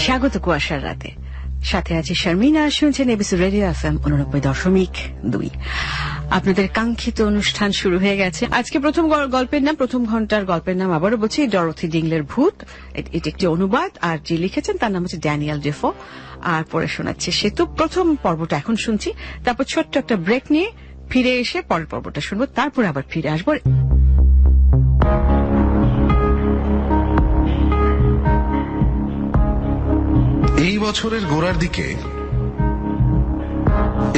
স্বাগত কুয়াশার রাতে, সাথে আছি শারমিনা। শুনছেন এবিসি রেডিও FM 89.2। আপনাদের কাঙ্ক্ষিত অনুষ্ঠান শুরু হয়ে গেছে। আজকে প্রথম গল্পের নাম, প্রথম ঘন্টার গল্পের নাম আবারও বলছি, ডরোথি ডিংলের ভূত। এটি একটি অনুবাদ, আর যে লিখেছেন তার নাম হচ্ছে ড্যানিয়েল ডেফো। আর পরে শোনাচ্ছে সেতু। প্রথম পর্বটা এখন শুনছি, তারপর ছোট্ট একটা ব্রেক নিয়ে ফিরে এসে পরের পর্বটা শুনবো, তারপরে আবার ফিরে আসবো। এই বছরের গোড়ার দিকে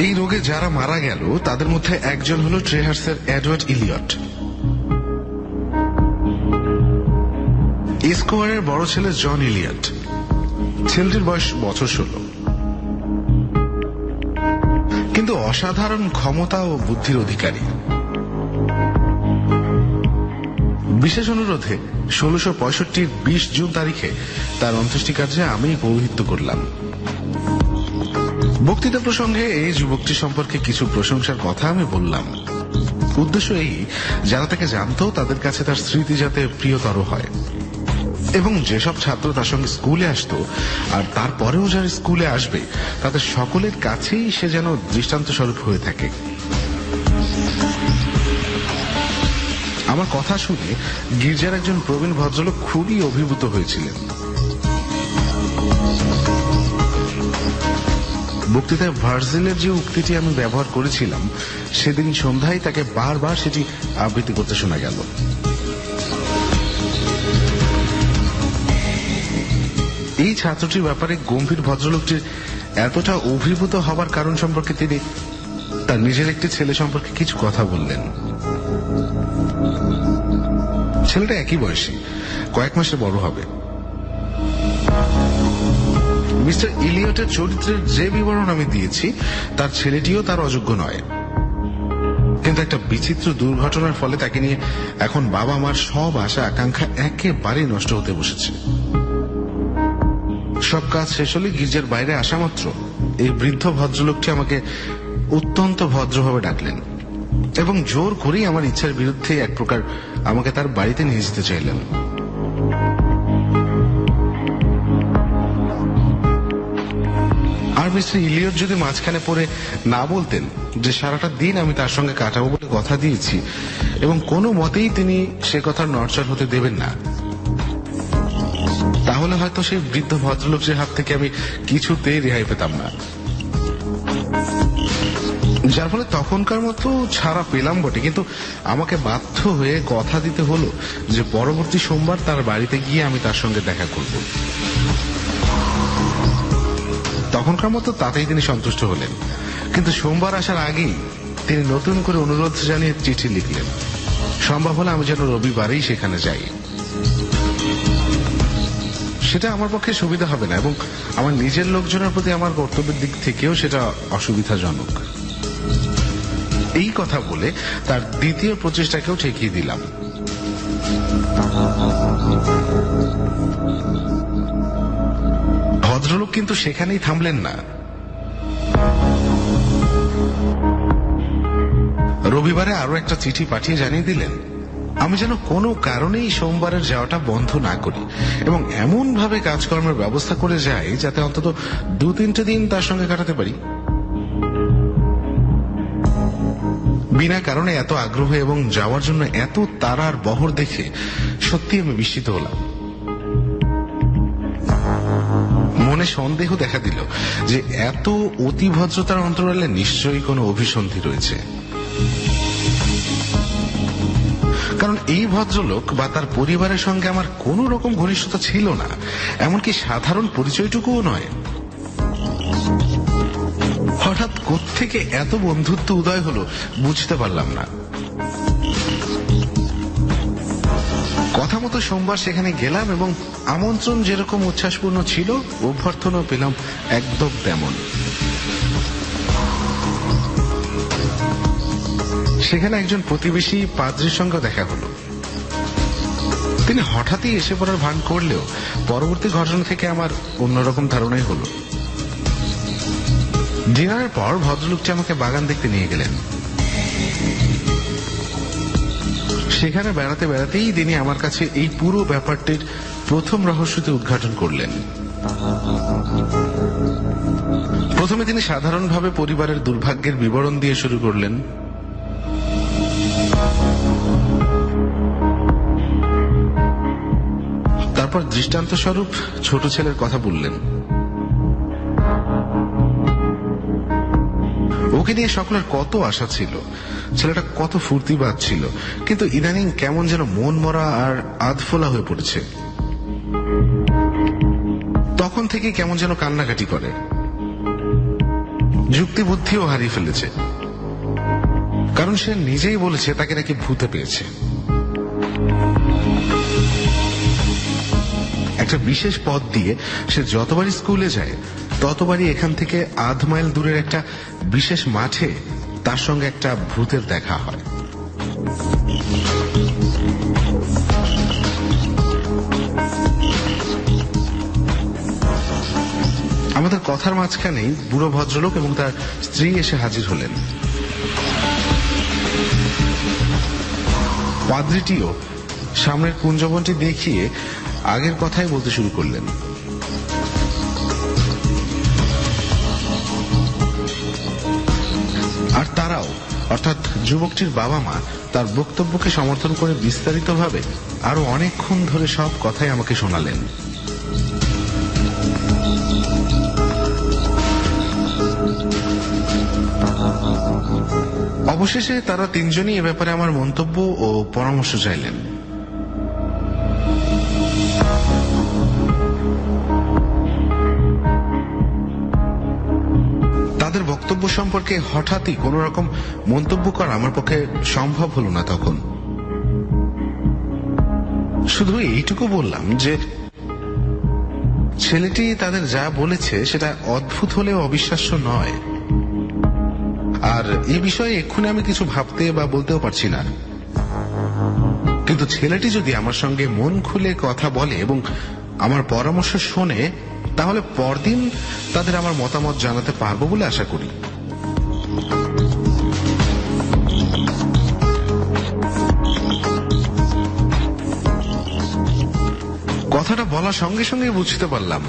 এই রোগে যারা মারা গেল তাদের মধ্যে একজন হল ট্রেহার্সের এডওয়ার্ড ইলিয়ট। স্কোয়ারের বড় ছেলে জন ইলিয়ট। ছেলেটির বয়স বছর 16, কিন্তু অসাধারণ ক্ষমতা ও বুদ্ধির অধিকারী। বিশেষ অনুরোধে 1665 20 জুন তারিখে তার অন্ত্যেষ্টি কার্যে আমি পৌরোহিত্য করলাম। বক্তৃতা প্রসঙ্গে এই যুবকটি সম্পর্কে কিছু প্রশংসার কথা আমি বললাম। উদ্দেশ্য এই, যারা তাকে জানত তাদের কাছে তার স্মৃতি যাতে প্রিয়তর হয়, এবং যেসব ছাত্র তার সঙ্গে স্কুলে আসতো আর তারপরেও যারা স্কুলে আসবে তাদের সকলের কাছেই সে যেন দৃষ্টান্ত স্বরূপ হয়ে থাকে। আমার কথা শুনে গির্জার একজন প্রবীণ ভদ্রলোক খুবই অভিভূত হয়েছিলেন। বক্তৃতায় ভার্জিলের যে উক্তিটি আমি ব্যবহার করেছিলাম, সেদিন সন্ধ্যায় তাকে বারবার সেটি আবৃত্তি করতে শোনা গেল। এই ছাত্রটির ব্যাপারে গম্ভীর ভদ্রলোকটির এতটা অভিভূত হবার কারণ সম্পর্কে তিনি তার নিজের একটি ছেলে সম্পর্কে কিছু কথা বললেন। ছেলেটা একই বয়সী, কয়েক মাসে বড় হবে। মিস্টার ইলিয়টের চরিত্রের যে বিবরণ আমি দিয়েছি, তার ছেলেটিও তার অযোগ্য নয়, কিন্তু একটা বিচিত্র দুর্ঘটনার ফলে তাকে নিয়ে এখন বাবা মার সব আশা আকাঙ্ক্ষা একেবারেই নষ্ট হতে বসেছে। সব কাজ শেষ হলে গির্জার বাইরে আসা মাত্র এই বৃদ্ধ ভদ্রলোকটি আমাকে অত্যন্ত ভদ্রভাবে ডাকলেন এবং জোর করেই আমার ইচ্ছার বিরুদ্ধে এক প্রকার আমাকে তার বাড়িতে নিয়ে যেতে চাইলেন। আর মিস্টার ইলিয়ট যদি মাঝখানে পড়ে না বলতেন যে সারাটা দিন আমি তার সঙ্গে কাটাবো বলে কথা দিয়েছি এবং কোনো মতেই তিনি সে কথার নড়চড় হতে দেবেন না, তাহলে হয়তো সেই বৃদ্ধ ভদ্রলোকের হাত থেকে আমি কিছুতেই রেহাই পেতাম না। যার ফলে তখনকার মতো ছাড়া পেলাম বটে, কিন্তু আমাকে বাধ্য হয়ে কথা দিতে হলো যে পরবর্তী সোমবার তার বাড়িতে গিয়ে আমি তার সঙ্গে দেখা করব। তখনকার মতো তাতেই তিনি সন্তুষ্ট হলেন, কিন্তু সোমবার আসার আগেই তিনি নতুন করে অনুরোধ জানিয়ে চিঠি লিখলেন, সম্ভব হলে আমি যেন রবিবারেই সেখানে যাই। সেটা আমার পক্ষে সুবিধা হবে না এবং আমার নিজের লোকজনের প্রতি আমার কর্তব্যের দিক থেকেও সেটা অসুবিধাজনক। এই কথা বলে তার দ্বিতীয় প্রচেষ্টাকেও ঠেকিয়ে দিলাম। ভদ্রলোক কিন্তু সেখানেই থামলেন না। রবিবারে আরো একটা চিঠি পাঠিয়ে জানিয়ে দিলেন আমি যেন কোনো কারণেই সোমবারের যাওয়াটা বন্ধ না করি এবং এমন ভাবে কাজকর্মের ব্যবস্থা করে যাই যাতে অন্তত 2-3 দিন তার সঙ্গে কাটাতে পারি। বিনা কারণে এত আগ্রহ এবং যাওয়ার জন্য এত তাড়ার বহর দেখে সত্যি আমি বিস্মিত হলাম। মনে সন্দেহ দেখা দিল যে এত অতিভদ্রতার অন্তরালে নিশ্চয়ই কোনো অভিসন্ধি রয়েছে, কারণ এই ভদ্রলোক বা তার পরিবারের সঙ্গে আমার কোন রকম ঘনিষ্ঠতা ছিল না, এমনকি সাধারণ পরিচয়টুকুও নয়। হঠাৎ কোত্থেকে এত বন্ধুত্ব উদয় হলো বুঝতে পারলাম না। কথা মতো সোমবার সেখানে গেলাম এবং আমন্ত্রণ যেরকম উচ্ছ্বাসপূর্ণ ছিল, অভ্যর্থনাও পেলাম একদম তেমন। সেখানে একজন প্রতিবেশী পাদ্রির সঙ্গে দেখা হলো। তিনি হঠাৎই এসে পড়ার ভান করলেও পরবর্তী ঘটনা থেকে আমার অন্যরকম ধারণাই হলো। ডিনারের পর ভদ্রলোকটি আমাকে বাগান দেখতে নিয়ে গেলেন। সেখানে বেড়াতে বেড়াতেই তিনি আমার কাছে এই পুরো ব্যাপারটির প্রথম রহস্যটি উদ্ঘাটন করলেন। প্রথমে তিনি সাধারণভাবে পরিবারের দুর্ভাগ্যের বিবরণ দিয়ে শুরু করলেন। তারপর দৃষ্টান্ত স্বরূপ ছোট ছেলের কথা বললেন। ওকে নিয়ে সকলের কত আশা ছিল, ছেলেটা কত ফুর্তিবাজ ছিল, কিন্তু ইদানিং কেমন যেন মন মরা আর আধফোলা হয়ে পড়েছে। তখন থেকে কেমন যেন কান্নাকাটি করে, যুক্তি বুদ্ধিও হারিয়ে ফেলেছে, কারণ সে নিজেই বলেছে তাকে নাকি ভূতে পেয়েছে। একটা বিশেষ পথ দিয়ে সে যতবারই স্কুলে যায় ততবারই এখান থেকে আধ মাইল দূরের একটা বিশেষ মাঠে তার সঙ্গে একটা ভূতের দেখা হয়। আমাদের কথার মাঝখানেই বুড়ো ভদ্রলোক এবং তার স্ত্রী এসে হাজির হলেন। পাদ্রীটিও সামনের কুঞ্জবনটি দেখিয়ে আগের কথাই বলতে শুরু করলেন। আর তারাও, অর্থাৎ যুবকটির বাবা মা, তার বক্তব্যকে সমর্থন করে বিস্তারিতভাবে আরো অনেকক্ষণ ধরে সব কথাই আমাকে শোনালেন। অবশেষে তারা তিনজনই এ ব্যাপারে আমার মন্তব্য ও পরামর্শ চাইলেন। তাদের বক্তব্য সম্পর্কে হঠাৎই কোন রকম মন্তব্য করা আমার পক্ষে সম্ভব হল না। তখন শুধু এইটুকু বললাম যে ছেলেটি তাদের যা বলেছে সেটা অদ্ভুত হলেও অবিশ্বাস্য নয়, আর এই বিষয়ে এক্ষুনি আমি কিছু ভাবতে বা বলতেও পারছি না। কিন্তু ছেলেটি যদি আমার সঙ্গে মন খুলে কথা বলে এবং আমার পরামর্শ শোনে, তাহলে পরদিন তাদের আমার মতামত জানাতে পারবো বলে আশা করি। কথাটা বলার সঙ্গে সঙ্গে বুঝতে পারলাম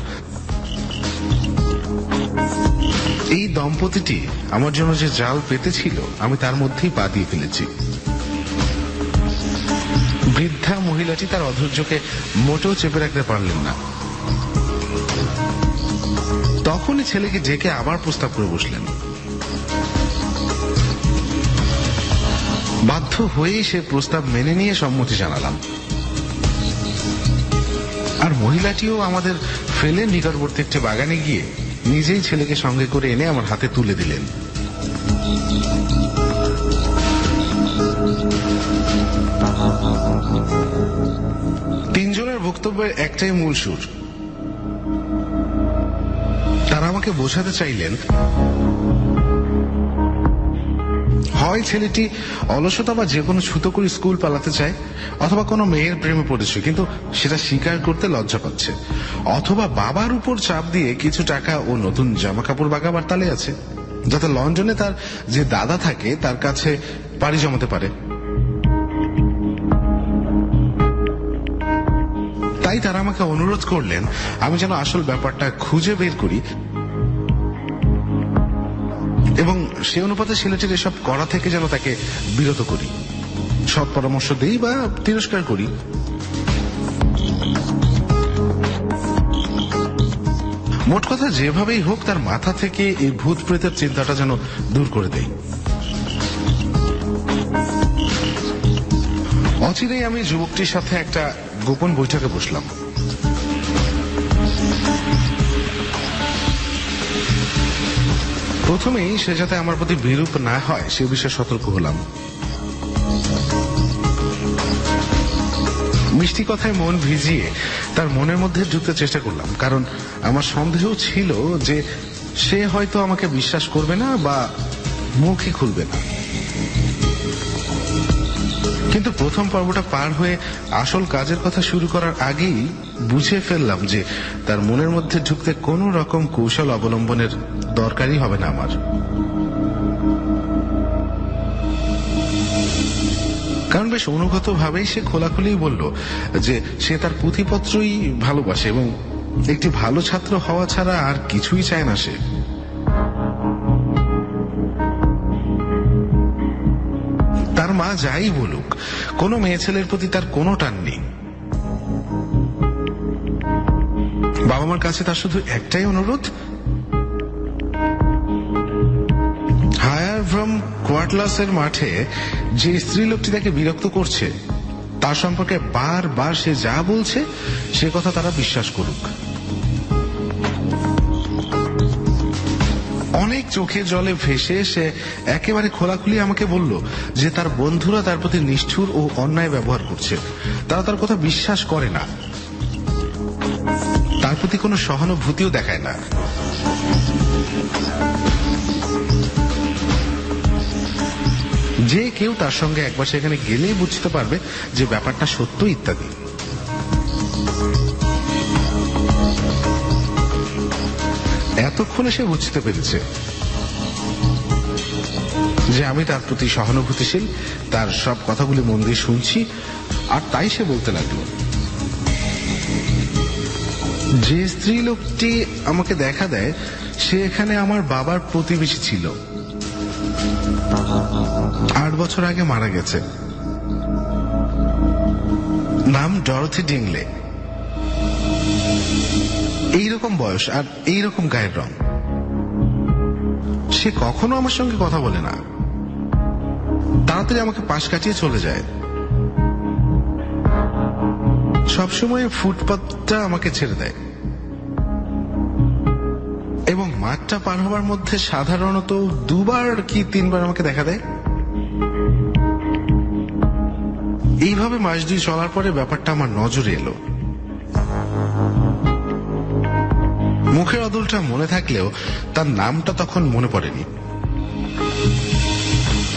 এই দম্পতিটি আমার জন্য যে জাল পেতেছিল আমি তার মধ্যেই পা দিয়ে ফেলেছি। বৃদ্ধা মহিলাটি তার অধৈর্যকে মোটেও চেপে রাখতে পারলেন না। তখনই ছেলেকে ডেকে আবার প্রস্তাব করে বসলেন। বাধ্য হয়েই সে প্রস্তাব মেনে নিয়ে সম্মতি জানালাম। আর মহিলাটিও আমাদের ফেলে নিকটবর্তী একটি বাগানে গিয়ে নিজেই ছেলেকে সঙ্গে করে এনে আমার হাতে তুলে দিলেন। তিনজনের বক্তব্যের একটাই মূল সুর। তারা আমাকে বোঝাতে চাইলেন হয় ছেলেটি অলসতা বা যে কোনো ছুতো করে স্কুল পালাতে চায়, অথবা কোনো মেয়ের প্রেমে পড়েছে কিন্তু সেটা স্বীকার করতে লজ্জা পাচ্ছে, অথবা বাবার উপর চাপ দিয়ে কিছু টাকা ও নতুন জামা কাপড় বাগাবার তালে আছে, যাতে লন্ডনে তার যে দাদা থাকে তার কাছে পাড়ি জমাতে পারে। তাই তারা আমাকে অনুরোধ করলেন আমি যেন আসল ব্যাপারটা খুঁজে বের করি এবং সে অনুপাতে ছেলেটির এসব করা থেকে যেন তাকে বিরত করি, সৎ পরামর্শ দেই বা তিরস্কার করি। মোট কথা যেভাবেই হোক তার মাথা থেকে এই ভূত প্রেতের চিন্তাটা যেন দূর করে দেই। অচিরেই আমি যুবকটির সাথে একটা গোপন বৈঠকে বসলাম। প্রথমেই সে যাতে আমার প্রতি বিরূপ না হয় সে বিষয়ে সতর্ক হলাম। মিষ্টি কথায় মন ভিজিয়ে তার মনের মধ্যে ঢুকতে চেষ্টা করলাম, কারণ আমার সন্দেহ ছিল যে সে হয়তো আমাকে বিশ্বাস করবে না বা মুখই খুলবে না। কিন্তু প্রথম পর্বটা পার হয়ে আসল কাজের কথা শুরু করার আগেই বুঝে ফেললাম যে তার মনের মধ্যে ঢুকতে কোনো রকম কৌশল অবলম্বনের দরকারই হবে না আমার। কারণ বেশ অনুগত ভাবেই সে খোলাখুলি বলল যে সে তার পুঁথিপত্রই ভালোবাসে এবং একটি ভালো ছাত্র হওয়া ছাড়া আর কিছুই চায় না সে। তার মা যাই বলুক, কোনো মেয়ে ছেলের প্রতি তার কোনো টান নেই। বাবা মার কাছে তার শুধু একটাই অনুরোধ, হায়ার ফ্রম কোয়ার্টলাসের মাঠে যে স্ত্রী লোকটি তাকে বিরক্ত করছে তার সম্পর্কে বারবার সে যা বলছে সে কথা তারা বিশ্বাস করুক। অনেক চোখের জলে ভেসে সে একেবারে খোলাখুলি আমাকে বলল যে তার বন্ধুরা তার প্রতি নিষ্ঠুর ও অন্যায় ব্যবহার করছে, তারা তার কথা বিশ্বাস করে না, তার প্রতি কোনো সহানুভূতিও দেখায় না। যে কেউ তার সঙ্গে একবার সেখানে গেলেই বুঝতে পারবে যে ব্যাপারটা সত্য ইত্যাদি। এতক্ষণে সে বুঝতে পেরেছে যে আমি তার প্রতি সহানুভূতিশীল, তার সব কথাগুলি মন দিয়ে শুনছি, আর তাই সে বলতে লাগলো, যে স্ত্রী লোকটি আমাকে দেখা দেয় সে এখানে আমার বাবার প্রতিবেশী ছিল, 8 বছর আগে মারা গেছে। নাম ডরথি ডিংলে, এইরকম বয়স আর এইরকম গায়ের রং। সে কখনো আমার সঙ্গে কথা বলে না, তাড়াতাড়ি আমাকে পাশ কাটিয়ে চলে যায়। সবসময় ফুটপাতটা আমাকে ছেড়ে দেয় এবং মাঠটা পার হবার মধ্যে সাধারণত 2বার কি 3বার আমাকে দেখা দেয়। এইভাবে মাস 2 চলার পরে ব্যাপারটা আমার নজরে এলো। মুখের অদলটা মনে থাকলেও তার নামটা তখন মনে পড়েনি।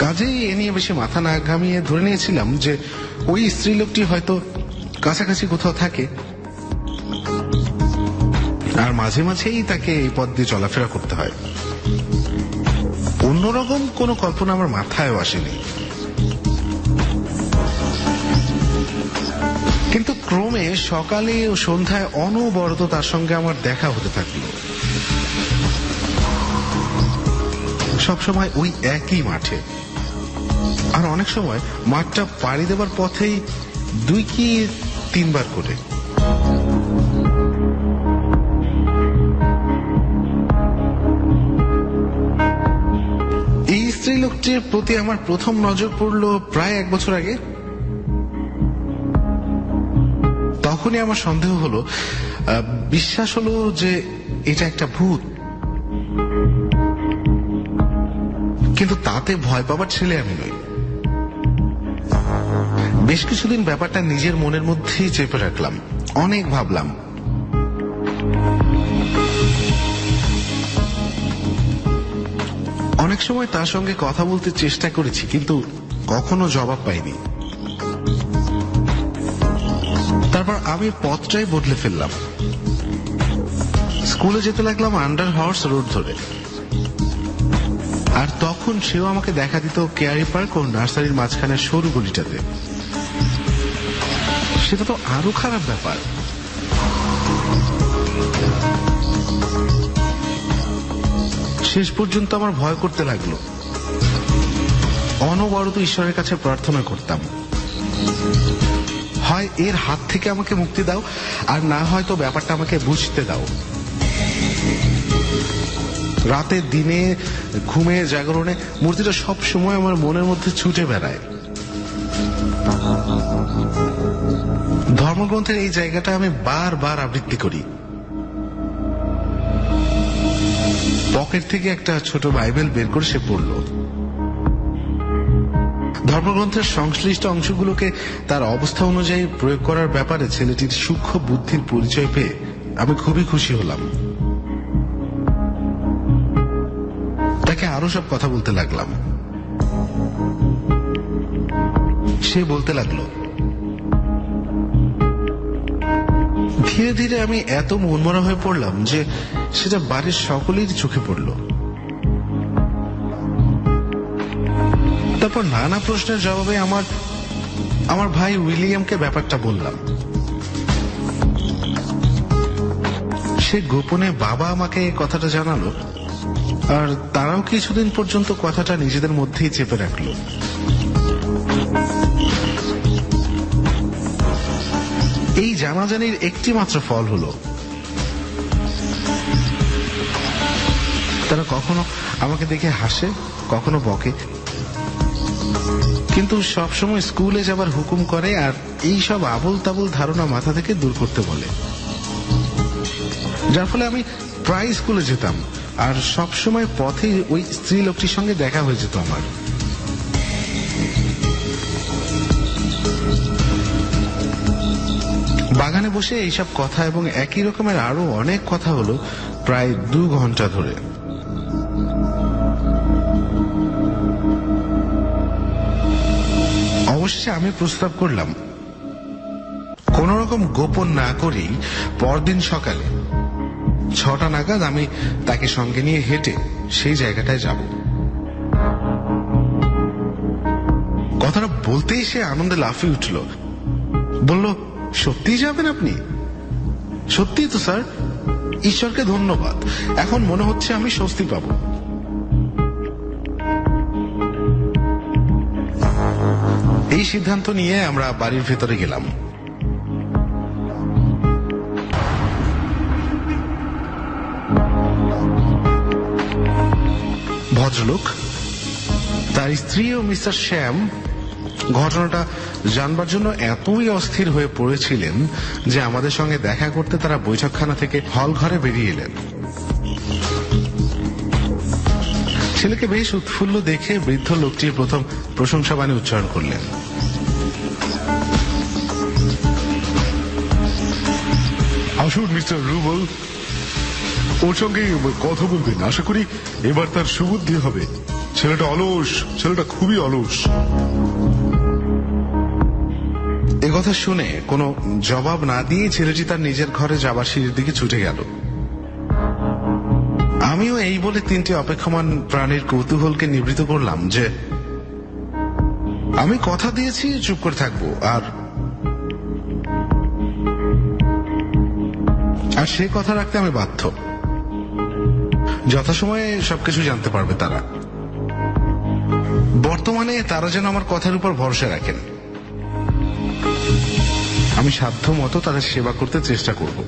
কাজেই এ নিয়ে বেশি মাথা না ঘামিয়ে ধরে নিয়েছিলাম যে ওই স্ত্রী লোকটি হয়তো কাছাকাছি কোথাও থাকে, আর মাঝে মাঝেই তাকে এই পথ দিয়ে চলাফেরা করতে হয়। অন্যরকম কোনো কল্পনা আমার মাথায়ও আসেনি। কিন্তু ক্রমে সকালে ও সন্ধ্যায় অনবরত তার সঙ্গে আমার দেখা হতে থাকলো, সবসময় ওই একই মাঠে। আর অনেক সময় মাঠটা পাড়ি দেবার পথেই 2 কি 3বার করে। এই স্ত্রী লোকটির প্রতি আমার প্রথম নজর পড়ল প্রায় 1 বছর আগে। তখনই আমার সন্দেহ হলো, বিশ্বাস হলো যে এটা একটা ভূত। কিন্তু তাতে ভয় পাবার ছেলে আমি নই। বেশ কিছুদিন ব্যাপারটা নিজের মনের মধ্যেই চেপে রাখলাম, অনেক ভাবলাম। অনেক সময় তার সঙ্গে কথা বলতে চেষ্টা করেছি, কিন্তু কখনো জবাব পাইনি। তারপর আমি পথটাই বদলে ফেললাম, স্কুলে যেতে লাগলাম আন্ডার হর্স রোড ধরে। আর তখন সেও আমাকে দেখা দিত কেয়ারি পার্ক ও নার্সারির মাঝখানে সরু গলিটাতে। সেটা তো আরো খারাপ ব্যাপার। শেষ পর্যন্ত আমার ভয় করতে লাগলো। অনবরত ঈশ্বরের কাছে প্রার্থনা করতাম, হয় এর হাত থেকে আমাকে মুক্তি দাও, আর না হয়তো ব্যাপারটা আমাকে বুঝতে দাও। রাতে দিনে ঘুমে জাগরণে মূর্তিটা সব সময় আমার মনের মধ্যে ছুটে বেড়ায়। ধর্মগ্রন্থের এই জায়গাটা আমি বারবার আবৃত্তি করি। পকেট থেকে একটা ছোট বাইবেল বের করে সে পড়ল। ধর্মগ্রন্থের সংশ্লিষ্ট অংশগুলোকে তার অবস্থা অনুযায়ী প্রয়োগ করার ব্যাপারে ছেলেটির সূক্ষ্ম বুদ্ধির পরিচয় পেয়ে আমি খুবই খুশি হলাম। তাকে আরো সব কথা বলতে লাগলাম। সে বলতে লাগলো, ধীরে ধীরে আমি এত মনমরা হয়ে পড়লাম যে সেটা বাড়ির সকলের চোখে পড়ল। তারপর নানা প্রশ্নের জবাবে আমার ভাই উইলিয়ামকে ব্যাপারটা বললাম। সে গোপনে বাবা আমাকে এই কথাটা জানালো, আর তারাও কিছুদিন পর্যন্ত কথাটা নিজেদের মধ্যেই চেপে রাখলো। এই জানাজানির একটি মাত্র ফল হলো, তারা কখনো আমাকে দেখে হাসে, কখনো বকে, কিন্তু সবসময় স্কুলে যাবার হুকুম করে আর এই সব আবল তাবল ধারণা মাথা থেকে দূর করতে বলে, যার ফলে আমি প্রায় স্কুলে যেতাম আর সবসময় পথে ওই স্ত্রী লোকটির সঙ্গে দেখা হয়ে যেত আমার। বাগানে বসে এইসব কথা এবং একই রকমের আরো অনেক কথা হলো প্রায় 2 ঘন্টা ধরে। অবশেষে আমি প্রস্তাব করলাম কোন রকম গোপন না করেই পরদিন সকালে 6টা নাগাদ আমি তাকে সঙ্গে নিয়ে হেঁটে সেই জায়গাটায় যাব। কথাটা বলতেই সে আনন্দে লাফিয়ে উঠল, বলল, সত্যিই যাবেন আপনি? সত্যি তো স্যার, ঈশ্বরকে ধন্যবাদ, এখন মনে হচ্ছে আমি স্বস্তি পাব। এই সিদ্ধান্ত নিয়ে আমরা বাড়ির ভেতরে গেলাম। ভদ্রলোক, তার স্ত্রী ও মিস্টার শ্যাম ঘটনাটা জানবার জন্য এতই অস্থির হয়ে পড়েছিলেন যে আমাদের সঙ্গে দেখা করতে তারা বৈঠকখানা থেকে হল ঘরে বেরিয়ে এলেন। ছেলেকে বেশ উৎফুল্ল দেখে বৃদ্ধ লোকটি প্রথম প্রশংসাবাণী উচ্চারণ করলেন। আসুন মিস্টার রুবেল, ওর সঙ্গে কথা বলবেন, আশা করি এবার তার সুবুদ্ধি হবে। ছেলেটা অলস, ছেলেটা খুবই অলস। একথা শুনে কোনো জবাব না দিয়ে ছেলেটি তার নিজের ঘরে যাবার সিঁড়ির দিকে ছুটে গেল। আমিও এই বলে 3টি অপেক্ষমান প্রাণীর কৌতূহলকে নিবৃত করলাম যে আমি কথা দিয়েছি চুপ করে থাকবো, আর সে কথা রাখতে আমি বাধ্য। যথাসময়ে সবকিছু জানতে পারবে তারা। বর্তমানে তারা যেন আমার কথার উপর ভরসা রাখেন। আমি সাধ্য মতো তাদের সেবা করতে চেষ্টা করব,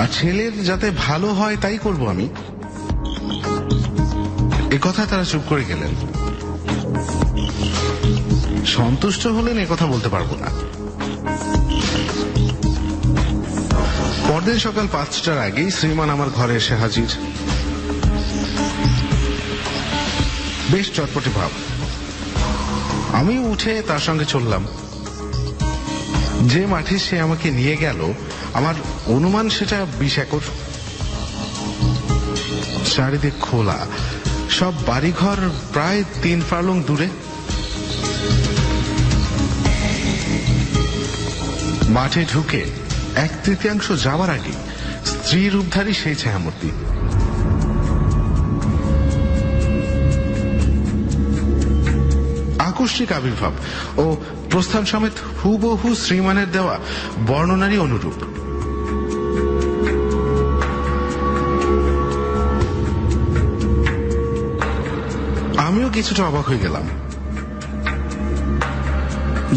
আর ছেলের যাতে ভালো হয় তাই করব আমি। একথা তারা চুপ করে গেলেন। সন্তুষ্ট হলেন একথা বলতে পারবো না। পরদিন সকাল 5টার আগেই শ্রীমান আমার ঘরে এসে হাজির। বেশ চটপটে ভাব। আমি উঠে তার সঙ্গে চললাম। যে মাঠে সে আমাকে নিয়ে গেল আমার অনুমান সেটা 20 একর। চারিদিক খোলা, সব বাড়িঘর প্রায় 3 ফার্লং দূরে। মাঠে ঢুকে 1/3 যাওয়ার আগে স্ত্রী রূপধারী সেই ছায়ামূর্তি। আকস্মিক আবির্ভাব ও প্রস্থান সমেত হুবহু শ্রীমানের দেওয়া বর্ণনারই অনুরূপ। আমিও কিছুটা অবাক হয়ে গেলাম।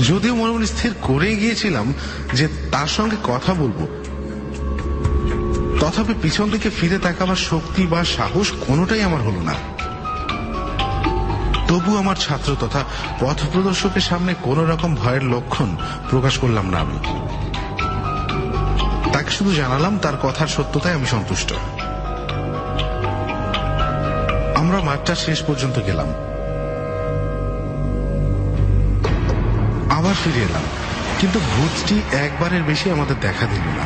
যদিও মনে মনে স্থির করে গিয়েছিলাম যে তার সঙ্গে কথা বলবো, তথাপি পিছন দিকে ফিরে তাকাবার শক্তি বা সাহস কোনোটাই আমার হলো না। তবু আমার ছাত্র তথা পথ প্রদর্শকের সামনে কোন রকম ভয়ের লক্ষণ প্রকাশ করলাম না। আমি তাকে শুধু জানালাম তার কথার সত্যতায় আমি সন্তুষ্ট। আমরা মাঠটা শেষ পর্যন্ত গেলাম, আবার ফিরে এলাম, কিন্তু ভূতটি একবারের বেশি আমাদের দেখা দিল না।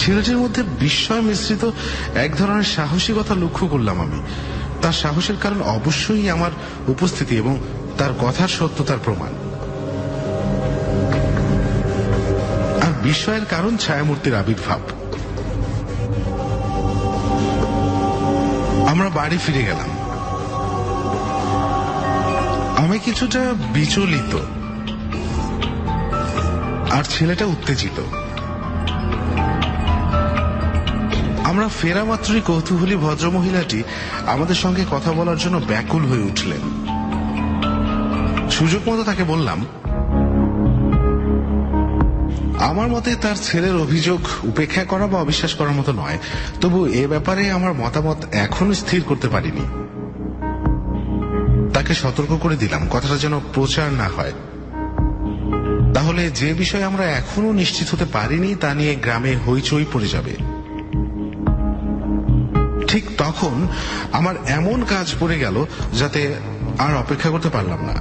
ছেলেটির মধ্যে বিস্ময় মিশ্রিত এক ধরনের সাহসিকতা লক্ষ্য করলাম আমি। তার সাহসের কারণ অবশ্যই আমার উপস্থিতি এবং তার কথার সত্যতার প্রমাণ। আর বিস্ময়ের কারণ ছায়ামূর্তির আবির্ভাব। আমরা বাড়ি ফিরে গেলাম। আমি কিছুটা বিচলিত। আর ছেলেটা উত্তেজিত। আমরা ফেরা মাত্রই কৌতূহলী ভদ্রমহিলাটি আমাদের সঙ্গে কথা বলার জন্য ব্যাকুল হয়ে উঠলেন। সুযোগ মতো তাকে বললাম, আমার মতে তার ছেলের অভিযোগ উপেক্ষা করা বা অবিশ্বাস করার মতো নয়, তবু এ ব্যাপারে আমার মতামত এখনো স্থির করতে পারিনি। তাকে সতর্ক করে দিলাম কথাটা যেন প্রচার না হয়, তাহলে যে বিষয়ে আমরা এখনো নিশ্চিত হতে পারিনি তা নিয়ে গ্রামে হইচই পড়ে যাবে। ঠিক তখন আমার এমন কাজ পড়ে গেল যাতে আর অপেক্ষা করতে পারলাম না।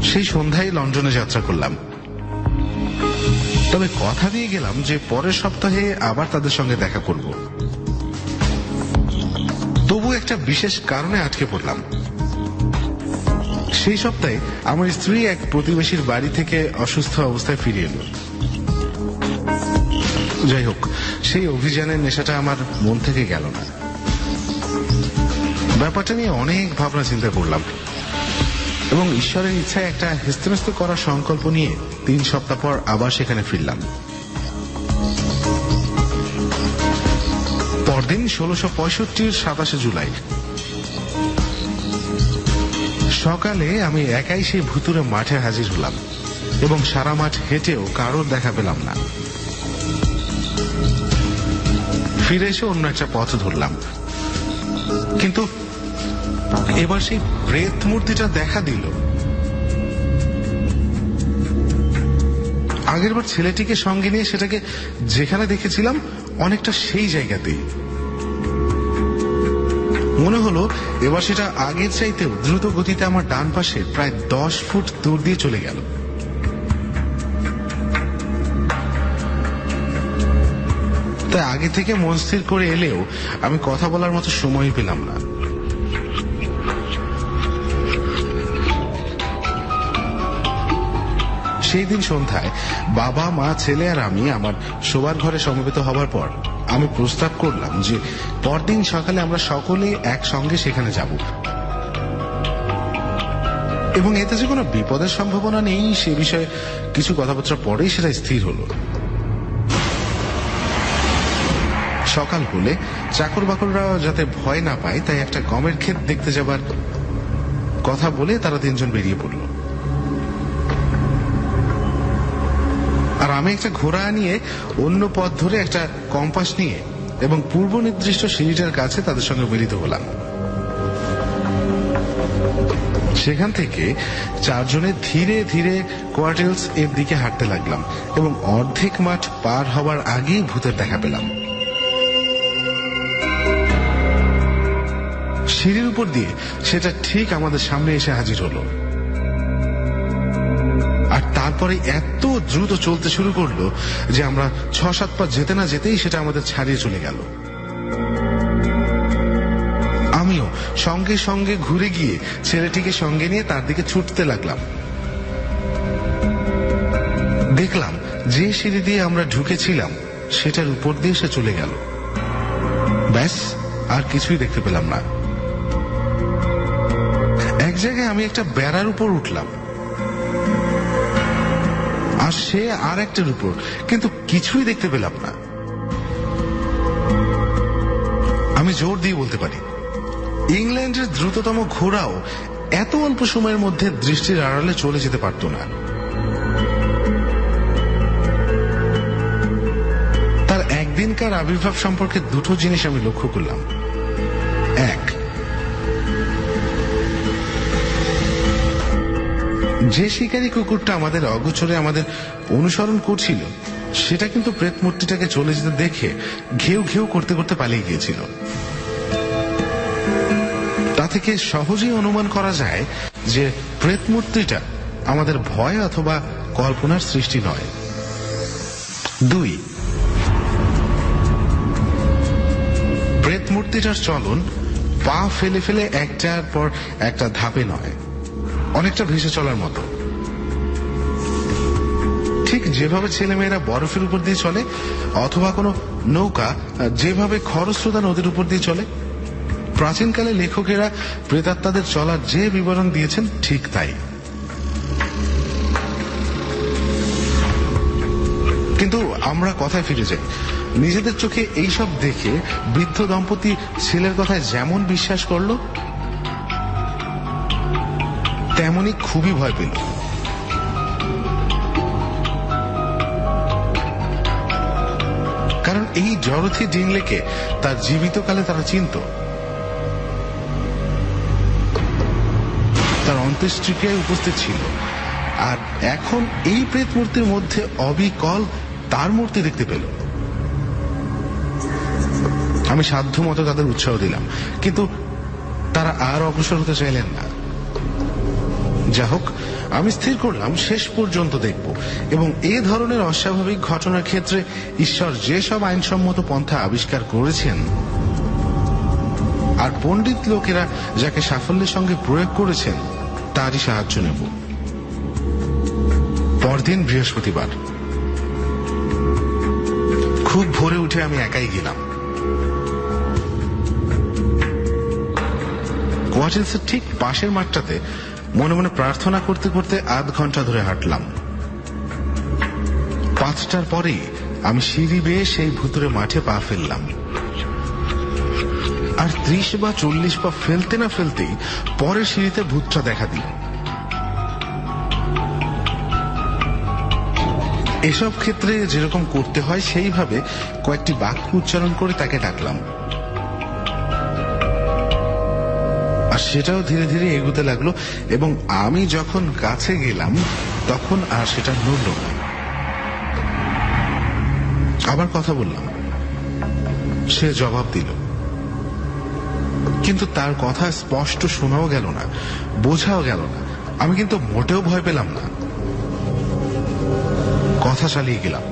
সেই সন্ধ্যায় লন্ডনে যাত্রা করলাম, তবে কথা দিয়ে গেলাম যে পরের সপ্তাহে আবার তাদের সঙ্গে দেখা করব। তবু একটা বিশেষ কারণে আটকে পড়লাম। সেই সপ্তাহে আমার স্ত্রী এক প্রতিবেশীর বাড়ি থেকে অসুস্থ অবস্থায় ফিরে এলো। যাই হোক, সেই অভিযানের নেশাটা আমার মন থেকে গেল না। ব্যাপারটা নিয়ে অনেক ভাবনা চিন্তা করলাম এবং ঈশ্বরের ইচ্ছায় একটা হেস্তনেস্ত করার সংকল্প নিয়ে 3 সপ্তাহ পর আবার সেখানে ফিরলাম। পরদিন 1665 27 জুলাই সকালে আমি একাই সেই ভুতুরে মাঠে হাজির হলাম এবং সারা মাঠ হেঁটেও কারোর দেখা পেলাম না। ফিরে এসে অন্য একটা পথ ধরলাম, কিন্তু এবার সেই প্রেত মূর্তিটা দেখা দিল। আগেরবার ছেলেটিকে সঙ্গে নিয়ে সেটাকে যেখানে দেখেছিলাম অনেকটা সেই জায়গাতেই মনে হলো। এবার সেটা আগের চাইতে দ্রুত গতিতে আমার ডান পাশে প্রায় 10 ফুট দূর দিয়ে চলে গেল। তাই আগে থেকে মন স্থির করে এলেও আমি কথা বলার মতো সময় পেলাম না। সেই দিন সন্ধ্যায় বাবা, মা, ছেলে আর আমি আমার শোবার ঘরে সমবেত হবার পর আমি প্রস্তাব করলাম যে পরদিন সকালে আমরা সকলে একসঙ্গে সেখানে যাব এবং এতে যে কোনো বিপদের সম্ভাবনা নেই সে বিষয়ে কিছু কথাবার্তা পরেই সেটা স্থির হলো। সকাল হলে চাকর বাকররা যাতে ভয় না পায় তাই একটা গমের ক্ষেত দেখতে যাবার কথা বলে তারা 3 জন বেরিয়ে পড়ল। আর আমি একটা ঘোড়া নিয়ে অন্য পথ ধরে একটা কম্পাস নিয়ে এবং পূর্ব নির্দিষ্ট সিঁড়িটার কাছে তাদের সঙ্গে মিলিত হলাম। সেখান থেকে 4 জনে ধীরে ধীরে কোয়ার্টেলস এর দিকে হাঁটতে লাগলাম এবং অর্ধেক মাঠ পার হবার আগেই ভূতের দেখা পেলাম। সিঁড়ির উপর দিয়ে সেটা ঠিক আমাদের সামনে এসে হাজির হলো আর তারপরে এত দ্রুত চলতে শুরু করলো যে আমরা 6-7 পা যেতে না যেতেই সেটা আমাদের ছাড়িয়ে চলে গেল। আমিও সঙ্গে সঙ্গে ঘুরে গিয়ে ছেলেটিকে সঙ্গে নিয়ে তার দিকে ছুটতে লাগলাম। দেখলাম যে সিঁড়ি দিয়ে আমরা ঢুকেছিলাম সেটার উপর দিয়ে সে চলে গেল। ব্যাস, আর কিছুই দেখতে পেলাম না। এক জায়গায় আমি একটা বেড়ার উপর উঠলাম আর সে আর একটার উপর, কিন্তু কিছুই দেখতে পেলাম না। আমি জোর দিয়ে বলতে পারি ইংল্যান্ডের দ্রুততম ঘোড়াও এত অল্প সময়ের মধ্যে দৃষ্টির আড়ালে চলে যেতে পারত না। তার একদিনকার আবির্ভাব সম্পর্কে 2টো জিনিস আমি লক্ষ্য করলাম। এক, যে শিকারী কুকুরটা আমাদের অগোচরে আমাদের অনুসরণ করছিল সেটা কিন্তু প্রেত মূর্তিটাকে চলে যেতে দেখে ঘেউ ঘেউ করতে করতে পালিয়ে গিয়েছিল। তা থেকে সহজেই অনুমান করা যায় যে প্রেত মূর্তিটা আমাদের ভয় অথবা কল্পনার সৃষ্টি নয়। 2, প্রেত মূর্তিটার চলন পা ফেলে ফেলে একটার পর একটা ধাপে নয়, অনেকটা ভেসে চলার মতো। ঠিক যেভাবে ছেলেমেয়েরা বরফের উপর দিয়ে চলে অথবা কোনো নৌকা যেভাবে খরস্রোতা নদীর উপর দিয়ে চলে, প্রাচীনকালে লেখকেরা প্রেতাত্মাদের চলার যে বিবরণ দিয়েছেন ঠিক তাই। কিন্তু আমরা কথায় ফিরে যাই। নিজেদের চোখে এইসব দেখে বৃদ্ধ দম্পতি ছেলের কথায় যেমন বিশ্বাস করলো, তেমনি খুবই ভয় পেল। কারণ এই ডরোথি ডিনলেকে তার জীবিতকালে তারা চিনত। তার অন্ত্যেষ্টিক্রিয়ায় উপস্থিত ছিল, আর এখন এই প্রেত মূর্তির মধ্যে অবিকল তার মূর্তি দেখতে পেল। আমি সাধ্য মতো তাদের উৎসাহ দিলাম, কিন্তু তারা আর অগ্রসর হতে চাইলেন না। যা হোক, আমি স্থির করলাম শেষ পর্যন্ত দেখব, এবং এ ধরনের অস্বাভাবিক ঘটনার ক্ষেত্রে ঈশ্বর যেসব আইনসম্মত পন্থা আবিষ্কার করেছেন আর পণ্ডিত লোকেরা যাকে সাফল্যের সঙ্গে প্রয়োগ করেছেন, তারই সাহায্য নেব। পরদিন বৃহস্পতিবার, খুব ভোরে উঠে আমি একাই গেলাম। কোয়ার্টার্সের ঠিক পাশের মাঠটাতে মনে মনে প্রার্থনা করতে করতে আধ ঘন্টা ধরে হাঁটলাম। 5টার পরেই আমি সিঁড়ি বেয়ে সেই ভুতুরে মাঠে পা ফেললাম, আর 30 বা 40 পা ফেলতে না ফেলতেই পরের সিঁড়িতে ভূতটা দেখা দিল। এসব ক্ষেত্রে যেরকম করতে হয় সেইভাবে কয়েকটি বাক্য উচ্চারণ করে তাকে ডাকলাম, আর সেটাও ধীরে ধীরে এগোতে লাগলো, এবং আমি যখন কাছে গেলাম তখন আর সেটা নড়ল না। আবার কথা বললাম, সে জবাব দিল, কিন্তু তার কথা স্পষ্ট শোনাও গেল না, বোঝাও গেল না। আমি কিন্তু মোটেও ভয় পেলাম না, কথা চালিয়ে গেলাম,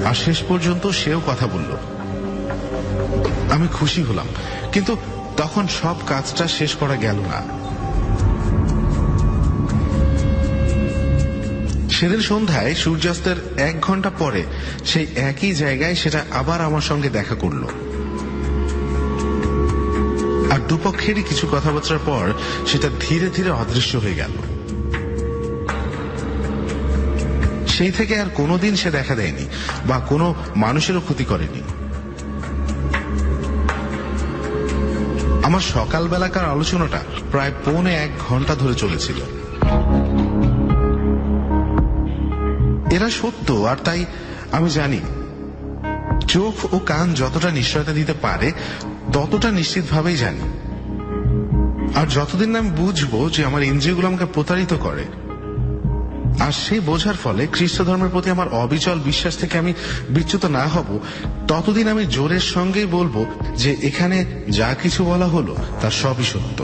আর শেষ পর্যন্ত সেও কথা বলল। আমি খুশি হলাম, কিন্তু তখন সব কাজটা শেষ করা গেল না। সেদিন সন্ধ্যায় সূর্যাস্তের 1 ঘন্টা পরে সেই একই জায়গায় সেটা আবার আমার সঙ্গে দেখা করলো, আর দুপক্ষেরই কিছু কথাবার্তার পর সেটা ধীরে ধীরে অদৃশ্য হয়ে গেল। সেই থেকে আর কোনোদিন সে দেখা দেয়নি বা কোনো মানুষেরও ক্ষতি করেনি। আমার সকালবেলাকার আলোচনাটা প্রায় 1.25 ঘন্টা ধরে চলেছিল। এরা সত্য, আর তাই আমি জানি চোখ ও কান যতটা নিশ্চয়তা দিতে পারে ততটা নিশ্চিতভাবেই জানি। আর যতদিন না আমি বুঝবো যে আমার ইন্দ্রিয়গুলো আমাকে প্রতারিত করে, আর সেই বোঝার ফলে খ্রিস্ট ধর্মের প্রতি আমার অবিচল বিশ্বাস থেকে আমি বিচ্যুত না হব, ততদিন আমি জোরের সঙ্গেই বলবো যে এখানে যা কিছু বলা হলো তার সবই সত্য।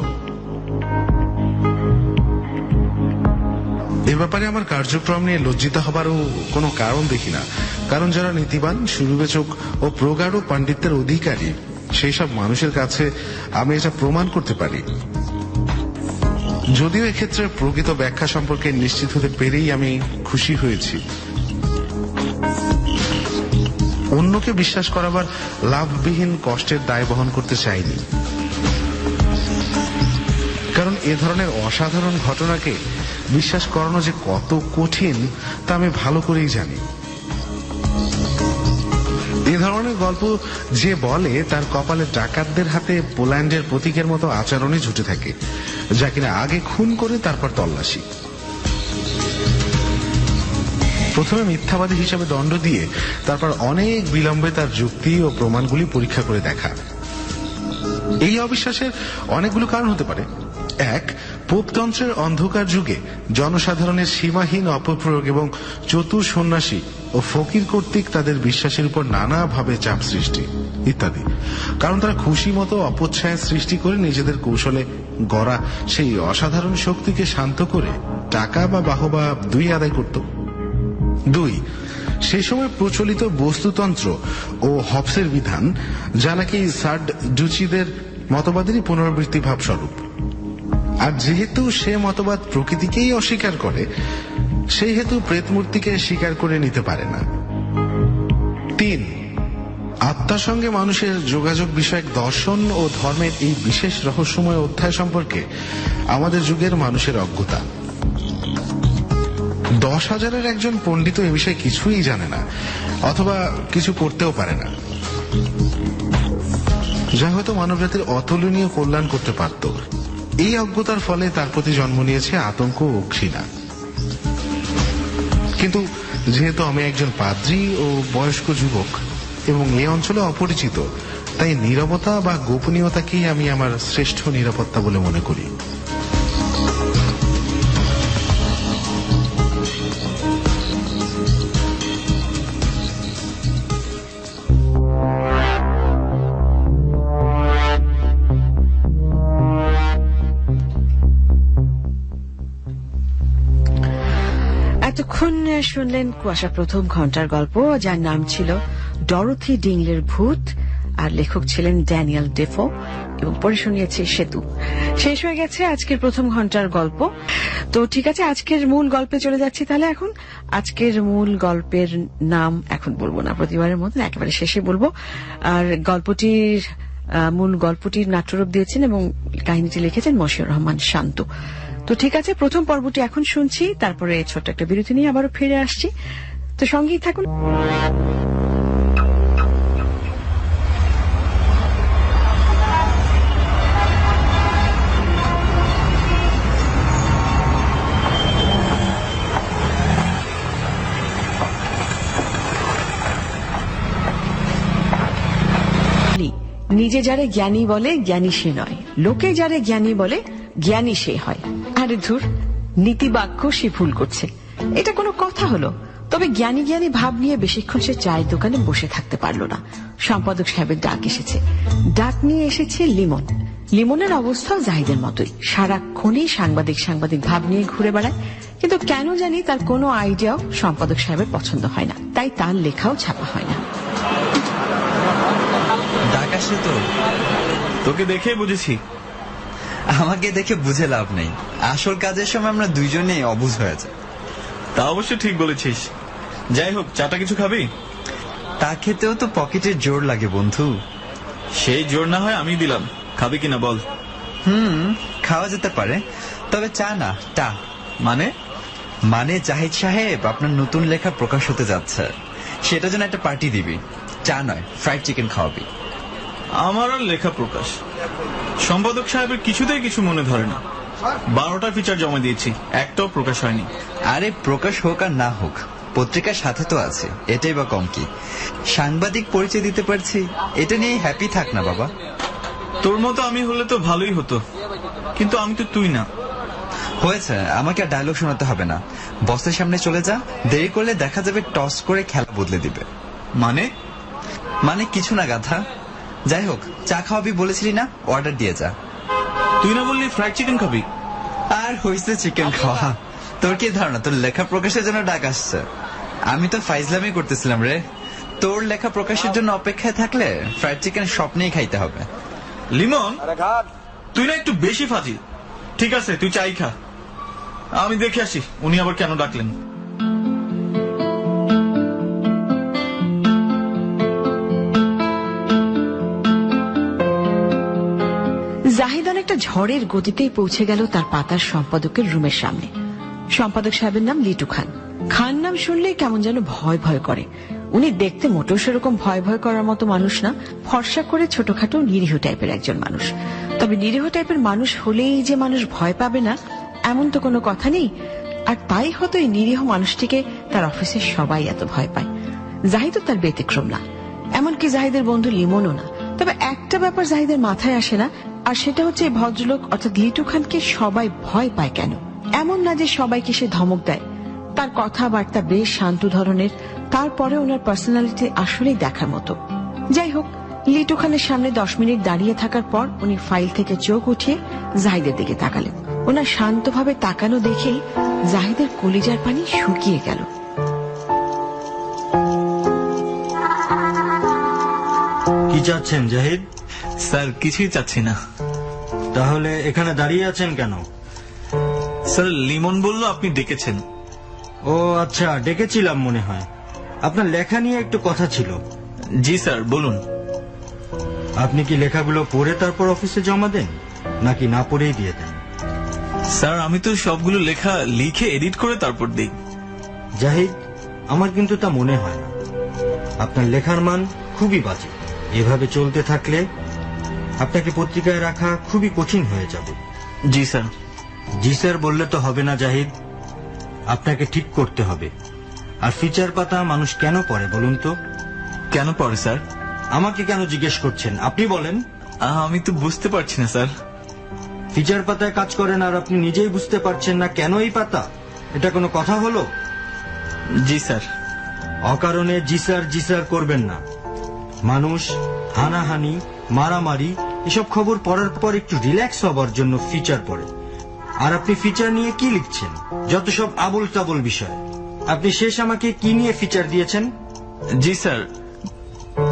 এ ব্যাপারে আমার কার্যক্রম নিয়ে লজ্জিত হবারও কোনো কারণ দেখি না, কারণ যারা নীতিবান, সুবিবেচক ও প্রগাঢ় পাণ্ডিত্যের অধিকারী, সেই সব মানুষের কাছে আমি এটা প্রমাণ করতে পারি। যদিও এক্ষেত্রে প্রকৃত ব্যাখ্যা সম্পর্কে নিশ্চিত হতে পেরেই আমি খুশি হয়েছি। অন্যকে বিশ্বাস করাবার লাভবিহীন কষ্টের দায় বহন করতে চাইনি, কারণ এ ধরনের অসাধারণ ঘটনাকে বিশ্বাস করানো যে কত কঠিন তা আমি ভালো করেই জানি। এ ধরনের গল্প যে বলে তার কপালে ডাকাতদের হাতে পোল্যান্ডের প্রতীকের মতো আচরণে জুটে থাকে, যা কিনা আগে খুন করে তারপর তল্লাশি। প্রথমে মিথ্যাবাদী হিসাবে দণ্ড দিয়ে তারপর অনেক বিলম্বে তার যুক্তি ও প্রমাণগুলি পরীক্ষা করে দেখা। এই অবিশ্বাসের অনেকগুলো কারণ হতে পারে। 1. পোপতন্ত্রের অন্ধকার যুগে জনসাধারণের সীমাহীন অপপ্রয়োগ এবং চতুর সন্ন্যাসী ও ফকির কর্তৃক তাদের বিশ্বাসের উপর নানাভাবে চাপ সৃষ্টি ইত্যাদি। কারণ তারা খুশি মতো অপচ্ছায়া সৃষ্টি করে নিজেদের কৌশলে গড়া সেই অসাধারণ শক্তিকে শান্ত করে টাকা বা বাহবা দুই আদায় করত। 2. সেই সময় প্রচলিত বস্তুতন্ত্র ও হবসের বিধান, যা নাকি সাড্ডুচিদের মতবাদেরই পুনরাবৃত্তি ভাবস্বরূপ। আর যেহেতু সে মতবাদ প্রকৃতিকেই অস্বীকার করে, সেই হেতু প্রেতমূর্তিকে স্বীকার করে নিতে পারে না। 3. আত্মার সঙ্গে মানুষের যোগাযোগ বিষয়ক দর্শন ও ধর্মের এই বিশেষ রহস্যময় অধ্যায় সম্পর্কে আমাদের যুগের মানুষের অজ্ঞতা। 10,000-এর একজন পণ্ডিত এ বিষয়ে কিছুই জানে না, অথবা কিছু করতেও পারে না, যা হয়তো মানবজাতির অতুলনীয় কল্যাণ করতে পারত। এই অজ্ঞতার ফলে তার প্রতি জন্ম নিয়েছে আতঙ্ক ও ঘৃণা। কিন্তু যেহেতু আমি একজন পাদ্রী ও বয়স্ক যুবক এবং এই অঞ্চলে অপরিচিত, তাই নীরবতা বা গোপনীয়তাকেই আমি আমার শ্রেষ্ঠ নিরাপত্তা বলে মনে করি। এতক্ষণ শুনলেন কুয়াশা প্রথম ঘন্টার গল্প, যার নাম ছিল ডরোথি ডিংলের ভূত, আর লেখক ছিলেন ড্যানিয়েল ডেফো, এবং পড়ে শুনিয়েছে সেতু। শেষ হয়ে গেছে আজকের প্রথম ঘন্টার গল্প। তো ঠিক আছে, আজকের মূল গল্পে চলে যাচ্ছি তাহলে। এখন আজকের মূল গল্পের নাম এখন বলবো না, প্রতিবারের মতন একেবারে শেষে বলবো। আর মূল গল্পটির নাট্যরূপ দিয়েছেন এবং কাহিনীটি লিখেছেন মশিউর রহমান শান্ত। তো ঠিক আছে, প্রথম পর্বটি এখন শুনছি, তারপরে ছোট্ট একটা বিরতি নিয়ে আবারও ফিরে আসছি। তো সঙ্গেই থাকুন। নিজে যারে জ্ঞানী বলে জ্ঞানী সে নয়, লোকে যারে জ্ঞানী বলে জ্ঞানী সে হয়। আরে ধুর, নীতিবাক্য সে ভুল করছে, এটা কোনো কথা হলো? তবে জ্ঞানী জ্ঞানী ভাব নিয়ে বেশিক্ষণ সে চায়ের দোকানে বসে থাকতে পারল না। সম্পাদক সাহেবের ডাক এসেছে। ডাক নিয়ে এসেছে লিমন। লিমনের অবস্থাও জাহিদের মতোই, সারাক্ষণই সাংবাদিক ভাব নিয়ে ঘুরে বেড়ায়। কিন্তু কেন জানি তার কোনো আইডিয়াও সম্পাদক সাহেবের পছন্দ হয় না, তাই তার লেখাও ছাপা হয় না। ডাক আসে তো? তোকে দেখে বুঝেছি। আমাকে দেখে বুঝে লাভ নেই, আসল কাজের সময় আমরা দুইজনেই অবুঝ হয়ে যাই। তা অবশ্য ঠিক বলেছিস। যাই হোক, চাটা কিছু খাবি? তা খেতেও তো পকেটের জোর লাগে বন্ধু। সেই জোর না হয় আমি দিলাম, খাবি কিনা বল। খাওয়া যেতে পারে, তবে চা না, টা। মানে জাহিদ সাহেব, আপনার নতুন লেখা প্রকাশ হতে যাচ্ছে, সেটা জন্য একটা পার্টি দিবি। চা নয়, ফ্রাইড চিকেন খাওয়াবি। আমার আর লেখা প্রকাশ, সম্পাদক সাহেবের কিছুতেই কিছু মনে ধরে না। 12টা ফিচার জমা দিয়েছি, একটাও প্রকাশ হয়নি। আরে প্রকাশ হোক আর না হোক, পত্রিকার সাথে তো আছে, এটাই বা কম কি? সাংবাদিক পরিচয় দিতে পারছি, এটা নিয়ে হ্যাপি থাক না বাবা। তোর মতো আমি হলে তো ভালোই হতো, কিন্তু আমি তো তুই না। হয়েছে, আমাকে আর ডায়লগ শোনাতে হবে না। বসের সামনে চলে যা, দেরি করলে দেখা যাবে টস করে খেলা বদলে দিবে। মানে কিছু না গাধা। যাই হোক, চা খাওয়াবি বলেছিলি না, অর্ডার দিয়ে যা। তুই না বললি ফ্রাইড চিকেন খাবি? আর হইছে চিকেন খাওয়া। তোর কি ধারণা তোর লেখা প্রকাশের জন্য ডাক আসছে? আমি তো ফাইজলামি করতেছিলাম রে। তোর লেখা প্রকাশের জন্য অপেক্ষায় থাকলে ফ্রাইড চিকেন স্বপ্নেই খাইতে হবে। লিমন, তুই না একটু বেশি ফাজিল। ঠিক আছে, তুই চাই খা, আমি দেখে আসি উনি আবার কেন ডাকলেন। জাহিদ অনেকটা ঝড়ের গতিতেই পৌঁছে গেল তার পাতার সম্পাদকের রুমের সামনে। সম্পাদক সাহেবের নাম লিটু খান। খান নাম শুনলেই কেমন যেন ভয় ভয় করে। উনি দেখতে মোটেও সেরকম ভয় ভয় করার মতো মানুষ না, ফর্সা করে ছোটখাটো নিরীহ টাইপের একজন মানুষ। তবে নিরীহ টাইপের মানুষ হলেই যে মানুষ ভয় পাবে না এমন তো কোনো কথা নেই। আর তাই হয়তো এই নিরীহ মানুষটিকে তার অফিসের সবাই এত ভয় পায়। জাহিদও তার ব্যতিক্রম না, এমনকি জাহিদের বন্ধু লিমনও না। তবে একটা ব্যাপার জাহিদের মাথায় আসে না, আর সেটা হচ্ছে এই ভদ্রলোক অর্থাৎ লিটু খানকে সবাই ভয় পায় কেন? এমন না যে সবাইকে সে ধমক দেয়, তার কথাবার্তা বেশ শান্ত ধরনের, তারপরে ওনার পার্সোনালিটি আসলেই দেখার মতো। যাই হোক, লিটু খানের সামনে 10 মিনিট দাঁড়িয়ে থাকার পর উনি ফাইল থেকে চোখ উঠিয়ে জাহিদের দিকে তাকালেন। ওনার শান্তভাবে তাকানো দেখেই জাহিদের কলিজার পানি শুকিয়ে গেল। কি চাচ্ছেন জাহিদ? স্যার, কিছুই চাচ্ছি না। তাহলে এখানে দাঁড়িয়ে আছেন কেন? স্যার, লিমন বলল আপনি ডেকেছেন। ও আচ্ছা, ডেকেছিলাম মনে হয়। আপনার লেখা নিয়ে একটু কথা ছিল। জি স্যার, বলুন। আপনি কি লেখাগুলো পড়ে তারপর অফিসে জমা দেন, নাকি না পড়েই দিয়ে দেন? স্যার, আমি তো সবগুলো লেখা লিখে এডিট করে তারপর দিই। জাহিদ, আমার কিন্তু তা মনে হয় না। আপনার লেখার মান খুবই বাজে। এভাবে চলতে থাকলে আপনাকে পত্রিকায় রাখা খুবই কঠিন হয়ে যাবে। জি স্যার। জি স্যার বললে তো হবে না জাহিদ, আপনাকে ঠিক করতে হবে। আর ফিচার পাতা মানুষ কেন পড়ে বলুন তো? কেন পড়ে স্যার? আমাকে কেন জিজ্ঞেস করছেন? আপনি বলেন। আমি তো বুঝতে পারছি না স্যার। ফিচার পাতায় কাজ করেন আর আপনি নিজেই বুঝতে পারছেন না কেন এই পাতা? এটা কোনো কথা হলো? জি স্যার। অকারণে জি স্যার করবেন না। মানুষ হানাহানি, মারামারি এসব খবর পড়ার পর একটু রিল্যাক্স হবার জন্য ফিচার পড়ে। আর আপনি ফিচার নিয়ে কি লিখছেন? যত সব আবোল তাবোল বিষয়। আপনি শেষ আমাকে কি নিয়ে ফিচার দিয়েছেন? জি স্যার,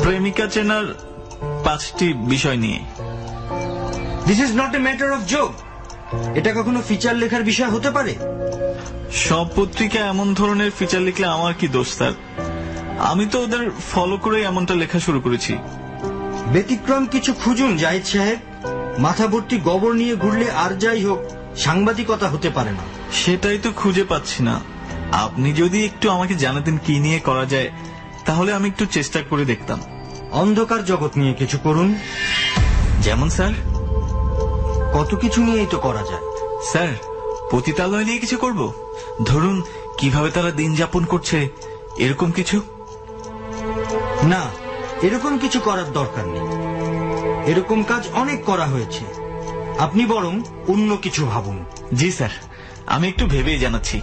প্রেমিকা চেনার 5টি বিষয় নিয়ে। This is not a matter of joke. এটা কখনো ফিচার লেখার বিষয় হতে পারে? সব পত্রিকায় এমন ধরনের ফিচার লিখলে আমার কি দোষ স্যার? আমি তো ওদের ফলো করে এমনটা লেখা শুরু করেছি। ব্যতিক্রম কিছু খুঁজুন জাহিদ সাহেব। মাথা ভর্তি গোবর নিয়ে ঘুরলে আর যাই হোক সাংবাদিকতা হতে পারে না। সেটাই তো খুঁজে পাচ্ছি না। আপনি যদি একটু আমাকে জানাতেন কি নিয়ে করা যায়, তাহলে আমি একটু চেষ্টা করে দেখতাম। অন্ধকার জগৎ নিয়ে কিছু করুন। যেমন স্যার? কত কিছু নিয়েই তো করা যায়। স্যার, পতিতালয় নিয়ে কিছু করব? ধরুন কিভাবে তারা দিন যাপন করছে, এরকম কিছু? না, এরকম কিছু করার দরকার নেই। এরকম কাজ অনেক করা হয়েছে। আপনি বরং অন্য কিছু ভাবুন। জি স্যার, আমি একটু ভেবেই জানাচ্ছি।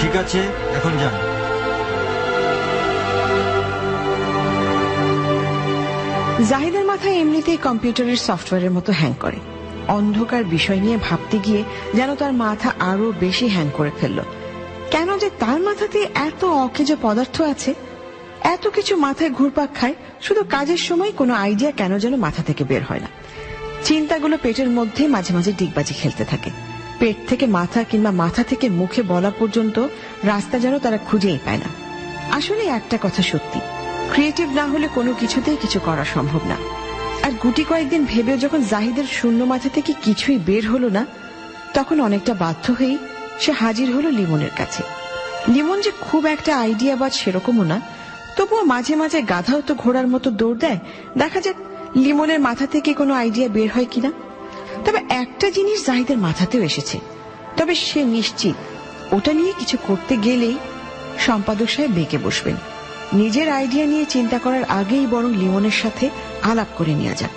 ঠিক আছে, এখন যান। জাহিদের মাথায় এমনিতেই কম্পিউটারের সফটওয়্যারের মতো হ্যাং করে। অন্ধকার বিষয় নিয়ে ভাবতে গিয়ে যেন তার মাথা আরো বেশি হ্যাং করে ফেলল। কেন যে তার মাথাতে এত অকেজ পদার্থ আছে, এত কিছু মাথায় ঘুরপাক খায়, শুধু কাজের সময় কোনো আইডিয়া কেন যেন মাথা থেকে বের হয় না। চিন্তাগুলো পেটের মধ্যে মাঝে মাঝে ডিগবাজি খেলতে থাকে। পেট থেকে মাথা কিংবা মাথা থেকে মুখে বলা পর্যন্ত রাস্তা যেন তারা খুঁজেই পায় না। আসলে একটা কথা সত্যি, ক্রিয়েটিভ না হলে কোনো কিছুতেই কিছু করা সম্ভব না। আর গুটি কয়েকদিন ভেবেও যখন জাহিদের শূন্য মাথা থেকে কিছুই বের হলো না, তখন অনেকটা বাধ্য হয়েই সে হাজির হলো লিমনের কাছে। লিমন যে খুব একটা আইডিয়াবাজ সেরকমও না, তবুও মাঝে মাঝে গাধাও তো ঘোড়ার মতো দৌড় দেয়। দেখা যাক লিমনের মাথা থেকে কোনো আইডিয়া বের হয় কিনা। তবে একটা জিনিস জাহিদের মাথাতেও এসেছে, তবে সে নিশ্চিত ওটা নিয়ে কিছু করতে গেলেই সম্পাদক সাহেব বেঁকে বসবেন। নিজের আইডিয়া নিয়ে চিন্তা করার আগেই বরং লিমনের সাথে আলাপ করে নেওয়া যাক।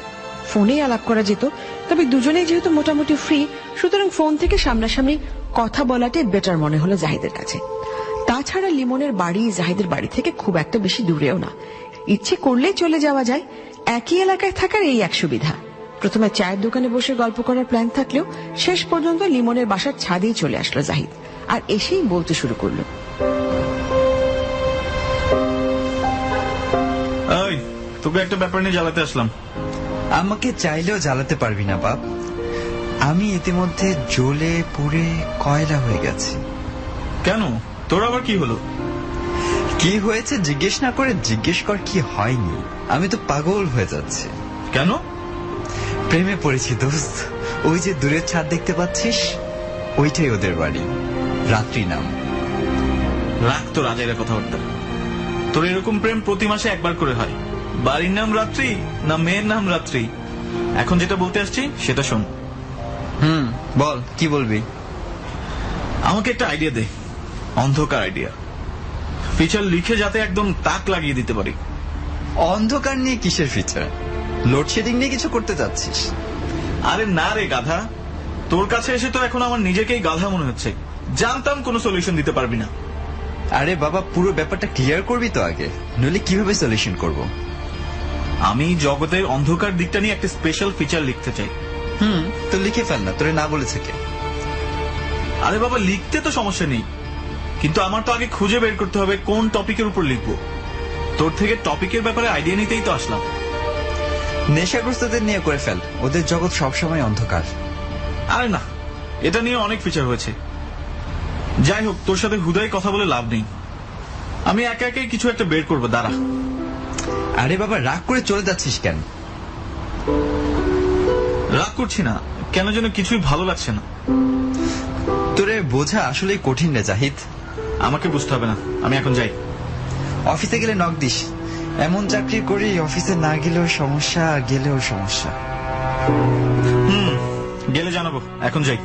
ফোনেই আলাপ করা যেত, তবে দুজনেই যেহেতু মোটামুটি ফ্রি, সুতরাং ফোন থেকে সামনাসামনি কথা বলাটাই বেটার মনে হলো জাহিদের কাছে। তাছাড়া লিমনের বাড়ি জাহিদের বাড়ি থেকে খুব একটা বেশি দূরেও না, ইচ্ছে করলেই চলে যাওয়া যায়। একই এলাকায় থাকার এই এক সুবিধা। প্রথমে চায়ের দোকানে বসে গল্প করার প্ল্যান থাকলেও শেষ পর্যন্ত লিমনের বাসার ছাদেই চলে আসলো জাহিদ, আর এসেই বলতে শুরু করলো। তোকে একটা ব্যাপার নিয়ে জ্বালাতে আসলাম। আমাকে চাইলেও জ্বালাতে পারবি না বাপ। আমি ইতিমধ্যে জ্বলে পুড়ে কয়লা হয়ে গেছি। কেন, তোর আবার কি হলো? কি হয়েছে জিজ্ঞেস না করে জিজ্ঞেস কর কি হয়নি। আমি তো পাগল হয়ে যাচ্ছি। কেন? প্রেমে পড়েছি দোস্ত। ওই যে দূরের ছাদ দেখতে পাচ্ছিস, ওইটাই ওদের বাড়ি। রাত্রি নাম। রাখ তো রাজের কথাবার্তা। তোর এরকম প্রেম প্রতি মাসে একবার করে হয়। বাড়ির নাম রাত্রি না মেয়ের নাম রাত্রি? এখন যেটা বলতে আসছি সেটা শোন। বল, কি বলবি? আমাকে একটা আইডিয়া দে, অন্ধকার আইডিয়া। ফিচার লিখে যাতে একদম তাক লাগিয়ে দিতে পারি। অন্ধকার নিয়ে কিসের ফিচার? লোডশেডিং নিয়ে কিছু করতে চাচ্ছিস? আরে না রে গাধা, তোর কাছে এসে তো এখন আমার নিজেকেই গাধা মনে হচ্ছে। জানতাম কোনো সলিউশন দিতে পারবি না। আরে বাবা, পুরো ব্যাপারটা ক্লিয়ার করবি তো আগে, নইলে কিভাবে সলিউশন করব? আমি জগতের অন্ধকার দিকটা নিয়ে একটা স্পেশাল ফিচার লিখতে চাই। তো লিখে ফেল না, তোরে না বলেছে কে? আরে বাবা, লিখতে তো সমস্যা নেই, কিন্তু আমার তো আগে খুঁজে বের করতে হবে কোন টপিকের উপর লিখবো। তোর থেকে টপিকের ব্যাপারে আইডিয়া নিতেই তো আসলাম। নেশাগ্রস্তদের নিয়ে করে ফেল, ওদের জগৎ সবসময় অন্ধকার। আরে না, এটা নিয়ে অনেক ফিচার হয়েছে। যাই হোক, তোর সাথে হুদাই কথা বলে লাভ নেই। আমি একা একাই কিছু একটা বের করবো, দাঁড়া। আরে বাবা, রাগ করে চলে যাচ্ছিস কেন? রাগ করছি না, কেন যেন কিছুই ভালো লাগছে না। তোরে বোঝা আসলেই কঠিন রে জাহিদ। আমাকে বুঝতে হবে না, আমি এখন যাই। অফিসে গেলে নক দিস। এমন চাকরি করি অফিসে না গেলেও সমস্যা, গেলেও সমস্যা। গেলে জানাবো, এখন যাই।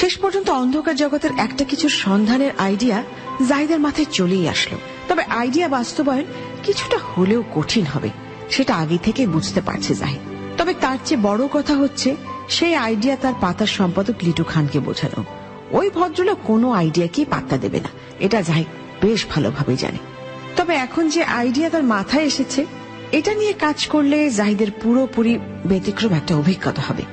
শেষ পর্যন্ত অন্ধকার জগতের একটা কিছুর সন্ধানের আইডিয়া জাহিদের মাথায় চলেই আসলো। তবে আইডিয়া বাস্তবায়ন কিছুটা হলেও কঠিন হবে, সেটা আগে থেকে বুঝতে পারছে জাহিদ। তবে তার চেয়ে বড় কথা হচ্ছে সেই আইডিয়া তার পাতার সম্পাদক লিটু খানকে বোঝানো। ওই ভদ্রলোক কোনো আইডিয়াকেই পাত্তা দেবে না, এটা জাহিদ বেশ ভালোভাবে জানে। তবে এখন যে আইডিয়া তার মাথায় এসেছে, এটা নিয়ে কাজ করলে জাহিদের পুরোপুরি ব্যতিক্রম একটা অভিজ্ঞতা হবে।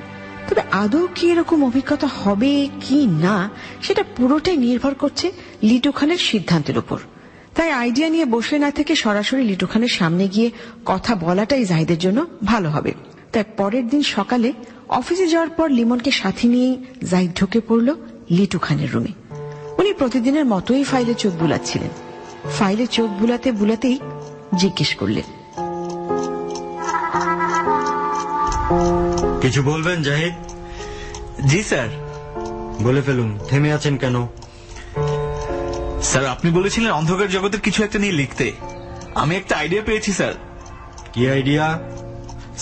তবে আদৌ কি এরকম অভিজ্ঞতা হবে কি না, সেটা পুরোটাই নির্ভর করছে লিটু খানের সিদ্ধান্তের উপর। তাই আইডিয়া নিয়ে বসে না থেকে সরাসরি লিটু খানের সামনে গিয়ে কথা বলাটাই জাহিদের জন্য ভালো হবে। তাই পরের দিন সকালে অফিসে যাওয়ার পর লিমনকে সাথে নিয়েই জাহিদ ঢুকে পড়ল লিটু খানের রুমে। উনি প্রতিদিনের মতোই ফাইলে চোখ বুলাচ্ছিলেন। ফাইলে চোখ বুলাতে বুলাতেই জিজ্ঞেস করলেন, কিছু বলবেন জাহিদ? জি স্যার। বলে ফেলুন, থেমে আছেন কেন? স্যার, আপনি বলেছিলেন অন্ধকার জগতের কিছু একটা নিয়ে লিখতে। আমি একটা আইডিয়া পেয়েছি স্যার। কি আইডিয়া?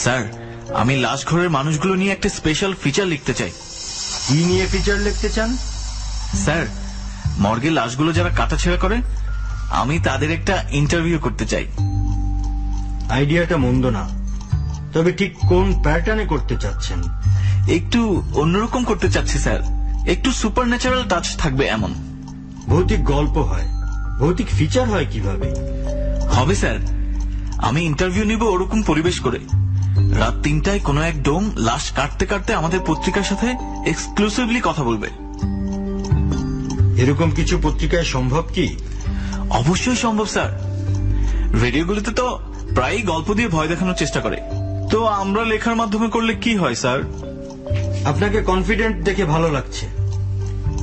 স্যার, আমি লাশ ঘরের মানুষগুলো নিয়ে একটা স্পেশাল ফিচার লিখতে চাই। কি নিয়ে ফিচার লিখতে চান? স্যার, মর্গে লাশগুলো যারা কাটাছেড়া করে, আমি তাদের একটা ইন্টারভিউ করতে চাই। আইডিয়াটা মন্দ না, তবে ঠিক কোন প্যাটার্নে করতে চাচ্ছেন? একটু অন্যরকম করতে চাচ্ছি স্যার, একটু সুপার ন্যাচারাল টাচ থাকবে এমন। ভৌতিক গল্প হয়, ভৌতিক ফিচার হয় কিভাবে? হবে স্যার, আমি ইন্টারভিউ নিব ওরকম পরিবেশ করে। রাত 3টায় কোনো এক ডোম লাশ কাটতে কাটতে আমাদের পত্রিকার সাথে এক্সক্লুসিভলি কথা বলবে। এরকম কিছু পত্রিকায় সম্ভব কি? অবশ্যই সম্ভব স্যার। রেডিওগুলোতে তো প্রায়ই গল্প দিয়ে ভয় দেখানোর চেষ্টা করে, তো আমরা লেখার মাধ্যমে করলে কি হয় স্যার? আপনাকে কনফিডেন্ট দেখে ভালো লাগছে,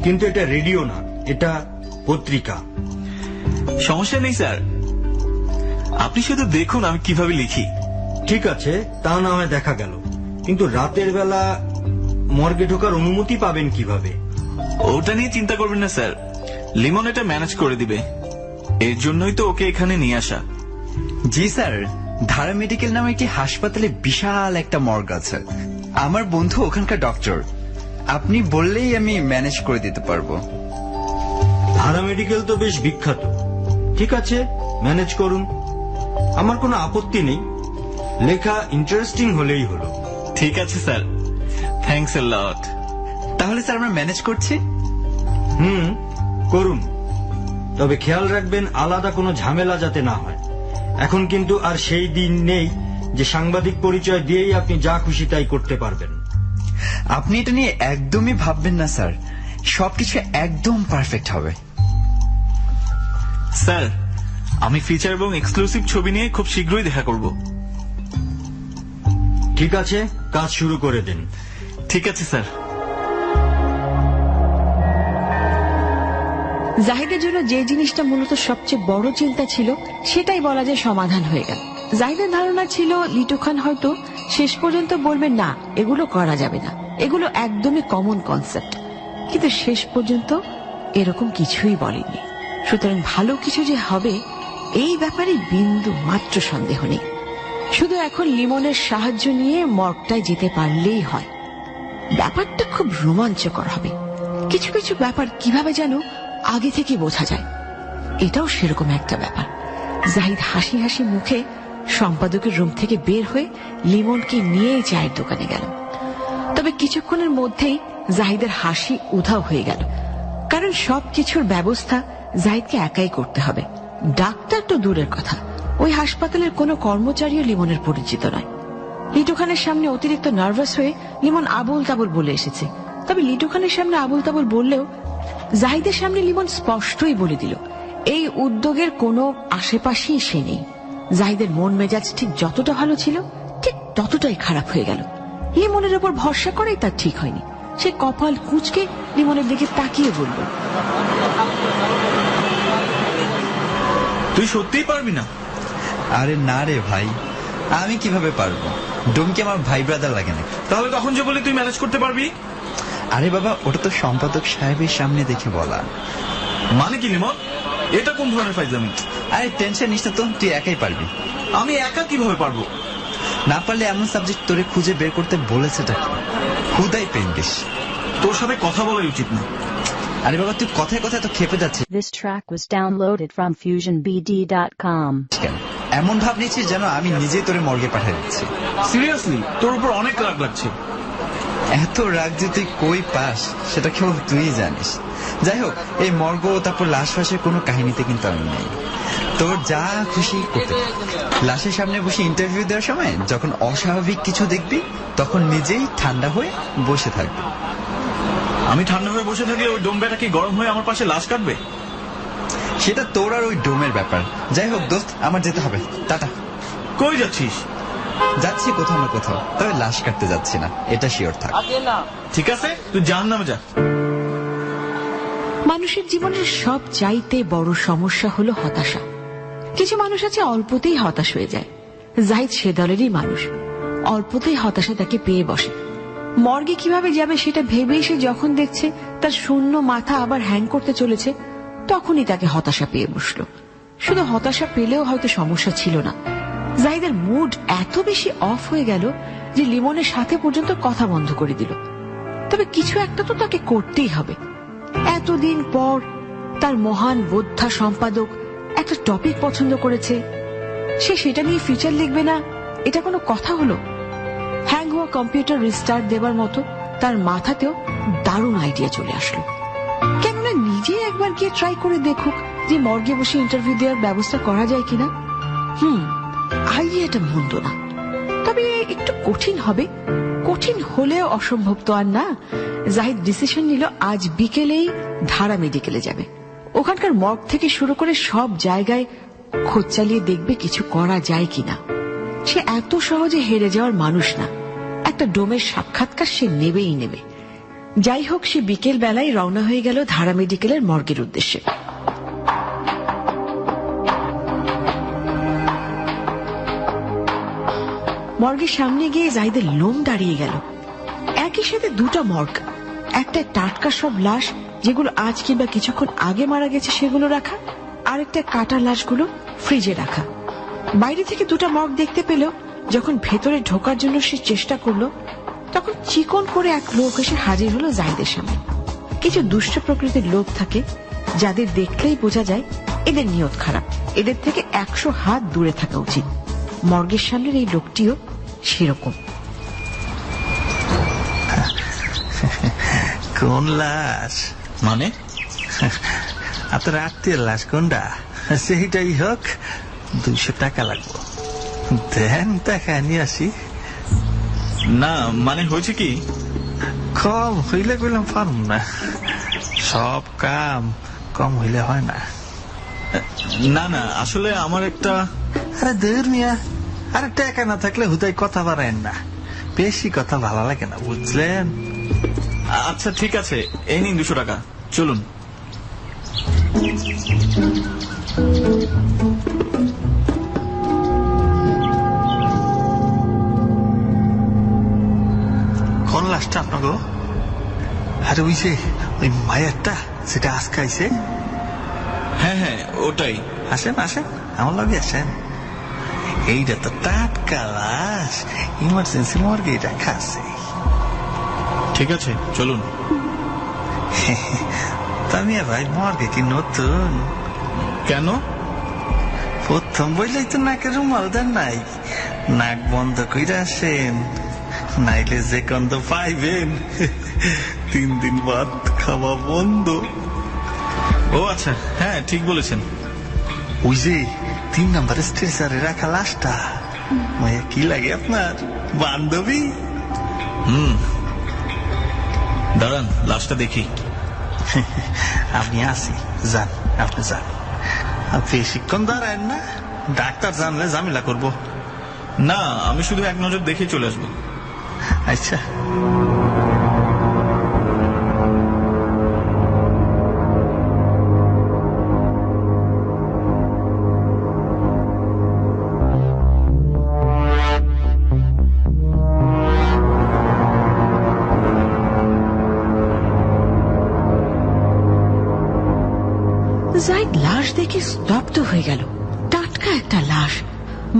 কিন্তু এটা রেডিও না, এটা পত্রিকা। সমস্যা নেই স্যার, আপনি শুধু দেখুন আমি কিভাবে লিখি। ঠিক আছে, তা না হয় দেখা গেল, কিন্তু রাতের বেলা মর্গে ঢোকার অনুমতি পাবেন কিভাবে? ওটা নিয়ে চিন্তা করবেন না স্যার, লিমন এটা ম্যানেজ করে দিবে। এর জন্যই তো ওকে এখানে নিয়ে আসা। জি স্যার, ধারা মেডিকেল নামে একটি হাসপাতালে বিশাল একটা মর্গ আছে। আমার বন্ধু ওখানকার ডক্টর। আপনি বললেই আমি ম্যানেজ করে দিতে পারবো। ধারা মেডিকেল তো বেশ বিখ্যাত। ঠিক আছে, ম্যানেজ করুন, আমার কোনো আপত্তি নেই। লেখা ইন্টারেস্টিং হলেই হলো। ঠিক আছে স্যার, থ্যাঙ্কস এ লট। তাহলে স্যার আমরা ম্যানেজ করছি। করুন, তবে খেয়াল রাখবেন আলাদা কোনো ঝামেলা যাতে না হয়। এখন কিন্তু আর সেই দিন নেই যে সাংবাদিক পরিচয় দিয়েই আপনি যা খুশি তাই করতে পারবেন। আপনি এটা নিয়ে একদমই ভাববেন না স্যার, সবকিছু একদম পারফেক্ট হবে। স্যার, আমি ফিচার এবং এক্সক্লুসিভ ছবি নিয়ে খুব শীঘ্রই দেখা করব। ঠিক আছে, কাজ শুরু করে দিন। ঠিক আছে স্যার। জাহিদের জন্য যে জিনিসটা মূলত সবচেয়ে বড় চিন্তা ছিল, সেটাই বলা যায় সমাধান হয়ে গেল। জাহিদের ধারণা ছিল লিটু খান হয়তো শেষ পর্যন্ত বলবেন না, এগুলো করা যাবে না, এগুলো একদমই কমন কনসেপ্ট। কিন্তু শেষ পর্যন্ত এরকম কিছুই বলেনি। সুতরাং ভালো কিছু যে হবে এই ব্যাপারে বিন্দু মাত্র সন্দেহ নেই। শুধু এখন লিমনের সাহায্য নিয়ে মর্গটায় যেতে পারলেই হয়। ব্যাপারটা খুব রোমাঞ্চকর হবে। কিছু কিছু ব্যাপার কিভাবে যেন আগে থেকে বোঝা যায়, এটাও সেরকম একটা ব্যাপার। জাহিদ হাসি হাসি মুখে সম্পাদকের রুম থেকে বের হয়ে লিমনকে নিয়ে চায়ের দোকানে গেল। তবে কিছুক্ষণের মধ্যেই জাহিদের হাসি উধাও হয়ে গেল, কারণ সবকিছুর ব্যবস্থা জাহিদকে একাই করতে হবে। ডাক্তার তো দূরের কথা, ওই হাসপাতালের কোনো কর্মচারীও লিমনের পরিচিত নয়। লিটু খানের সামনে অতিরিক্ত নার্ভাস হয়ে লিমন আবুল তাবুল বলে এসেছে। তবে লিটু খানের সামনে আবুল তাবুল বললেও জাহিদের সামনে লিমন স্পষ্টই বলে দিল এই উদ্যোগের কোনো আশেপাশেই সে নেই। জাহিদের মন মেজাজ ঠিক যতটা ভালো ছিল, ঠিক ততটাই খারাপ হয়ে গেল। লিমনের উপর ভরসা করেই তার ঠিক হয়নি। সে কপাল কুঁচকে লিমনের দিকে তাকিয়ে বলল, তুই সত্যিই পারবি না? আরে না রে ভাই, আমি কিভাবে পারবো? ডোমকে আমার ভাই ব্রাদার লাগে না। তাহলে তখন যে বলি তুই ম্যানেজ করতে পারবি? আরে বাবা, ওটা তো সম্পাদক সাহেবের সামনে দেখে বলা। মানে কি লিমন, এটা কোন ধরনের ফাইজলামি? আরে টেনশন নিস না তো, তুই একাই পারবি। আমি একা কিভাবে পারবো? না পারলে এমন সাবজেক্ট তোরে খুঁজে বের করতে বলেছেটা কি? হুদাই পেন দিস। তোর সাথে কথা বলাই উচিত না। আরে বাবা, তুই কথায় কথায় তো খেপে যাচ্ছিস This track was downloaded from FusionBD.com. কেন? এমন ভাব নিচ্ছিস যেন আমি নিজেই তোরে মর্গে পাঠিয়ে দিচ্ছি। সিরিয়াসলি, তোর উপর অনেক রাগ লাগছে। এত রাগ যে তুই কই পাস সেটা কেবল তুই জানিস। যাই হোক, এই মর্গ তারপর লাশ ফাঁসের কোনো কাহিনীতে কিন্তু আমি নেই। তোর যা খুশি করতে থাক। লাশের সামনে বসে ইন্টারভিউ দেওয়ার সময় যখন অস্বাভাবিক কিছু দেখবি তখন নিজেই ঠান্ডা হয়ে বসে থাকবি। আমি ঠান্ডা হয়ে বসে থাকলে ওই ডোমবেটা কি গরম হয়ে আমার পাশে লাশ কাটবে? সেটা তোর আর ওই ডোমের ব্যাপার। যাই হোক দোস্ত, আমার যেতে হবে। টাটা। কই যাচ্ছিস? যাচ্ছি কোথাও না কোথাও, তবে লাশ কাটতে যাচ্ছি না, এটা শিওর থাক। ঠিক আছে, তুই জাহান্নামে যা। মানুষের জীবনের সব চাইতে বড় সমস্যা হলো হতাশা। কিছু মানুষ আছে অল্পতেই হতাশ হয়ে যায়। জাহিদ সে দলেরই মানুষ। অল্পতেই হতাশা তাকে পেয়ে বসে। মর্গে কিভাবে যাবে সেটা ভেবেই সে যখন দেখছে তার শূন্য মাথা আবার হ্যাং করতে চলেছে, তখনই তাকে হতাশা পেয়ে বসলো। শুধু হতাশা পেলেও হয়তো সমস্যা ছিল না। জাহিদের মুড এত বেশি অফ হয়ে গেল যে লিমনের সাথে পর্যন্ত কথা বন্ধ করে দিল। তবে কিছু একটা তো তাকে করতেই হবে। এতদিন পর তার মহান বোদ্ধা সম্পাদক একটা টপিক পছন্দ করেছে, সে সেটা নিয়ে ফিচার লিখবে না, এটা কোনো কথা হলো? হ্যাং হওয়া কম্পিউটার রিস্টার্ট দেবার মতো তার মাথাতেও দারুণ আইডিয়া চলে আসলো। কেননা নিজে একবার গিয়ে ট্রাই করে দেখুক যে মর্গে বসে ইন্টারভিউ দেওয়ার ব্যবস্থা করা যায় কিনা। আইডিয়াটা মন্দ না, তবে একটু কঠিন হবে। কঠিন হলেও অসম্ভব তো আর না। জাহিদ ডিসিশন নিল আজ বিকেলেই ধারা মেডিকেলে যাবে। ওখানকার মর্গ থেকে শুরু করে সব জায়গায় খোঁজ চালিয়ে দেখবে কিছু করা যায় কিনা। সে এত সহজে হেরে যাওয়ার মানুষ না। একটা ডোমের সাক্ষাৎকার সে নেবেই নেবে। যাই হোক, সে বিকেল বেলায় রওনা হয়ে গেল ধারা মেডিকেলের মর্গের উদ্দেশ্যে। মর্গের সামনে গিয়ে জাহিদের লোম দাঁড়িয়ে গেল। একই সাথে দুটো মর্গ, একটা টাটকা সব লাশ যেগুলো আজ কিংবা কিছুক্ষণ আগে মারা গেছে সেগুলো রাখা, আর একটা কাটা লাশগুলো ফ্রিজে রাখা। বাইরে থেকে দুটো মর্গ দেখতে পেল। যখন ভেতরে ঢোকার জন্য সে চেষ্টা করলো, তখন চিকন করে এক লোক এসে হাজির হলো জাহিদের সামনে। কিছু দুষ্ট প্রকৃতির লোক থাকে যাদের দেখলেই বোঝা যায় এদের নিয়ত খারাপ, এদের থেকে 100 হাত দূরে থাকা উচিত। মর্গের সামনের এই লোকটিও সেরকম। কোন লাশ? মানে আপনার আত্মীয় লাশ কোনটা? সেইটাই হোক, 200 টাকা লাগবে। দেন টাকা নিয়ে আসি। না, মানে হয়েছে কি, কম হইলে কইলাম পারুম না, সব কাম কম হইলে হয় না। না না, আসলে আমার একটা। আরে দূর মিয়া, আরে টাকা না থাকলে হুদাই কথা বাড়ায়েন না, বেশি কথা ভালো লাগে না, বুঝলেন? আচ্ছা ঠিক আছে, এই নিন 200 টাকা, চলুন। কোন লাশটা আপনাকে? আরে ওই যে ওই মায়েরটা, সেটা আজকে আইছে। হ্যাঁ হ্যাঁ, ওটাই। আসেন আসেন, আমার লগে আসেন। এইটা তো টাটকা লাশ, ইমার্জেন্সি মর্গে রাখা আছে। ঠিক আছে, চলুন। তামিয়া ভাই, মর্গে কি নতুন? কেন? প্রথম বইলেই তো নাকের রুমাল দেন নাই, নাক বন্ধ কইরা আসেন, নাইলে যে গন্ধ পাইবেন 3 দিন বাদ খাওয়া বন্ধ। ও আচ্ছা, হ্যাঁ ঠিক বলেছেন। ওই যে 3 নম্বর স্ট্রেচারে রাখা লাশটা, মায়া কি লাগে আপনার? বান্ধবী? দাঁড়ান, লাশটা দেখি। আপনি আসি, যান, আপনি যান। আর বেশিক্ষণ দাঁড়ায় না, ডাক্তার জানলে ঝামেলা করবো। না, আমি শুধু এক নজর দেখে চলে আসবো। আচ্ছা। জাহিদ লাশ দেখে স্তব্ধ হয়ে গেল। টাটকা একটা লাশ,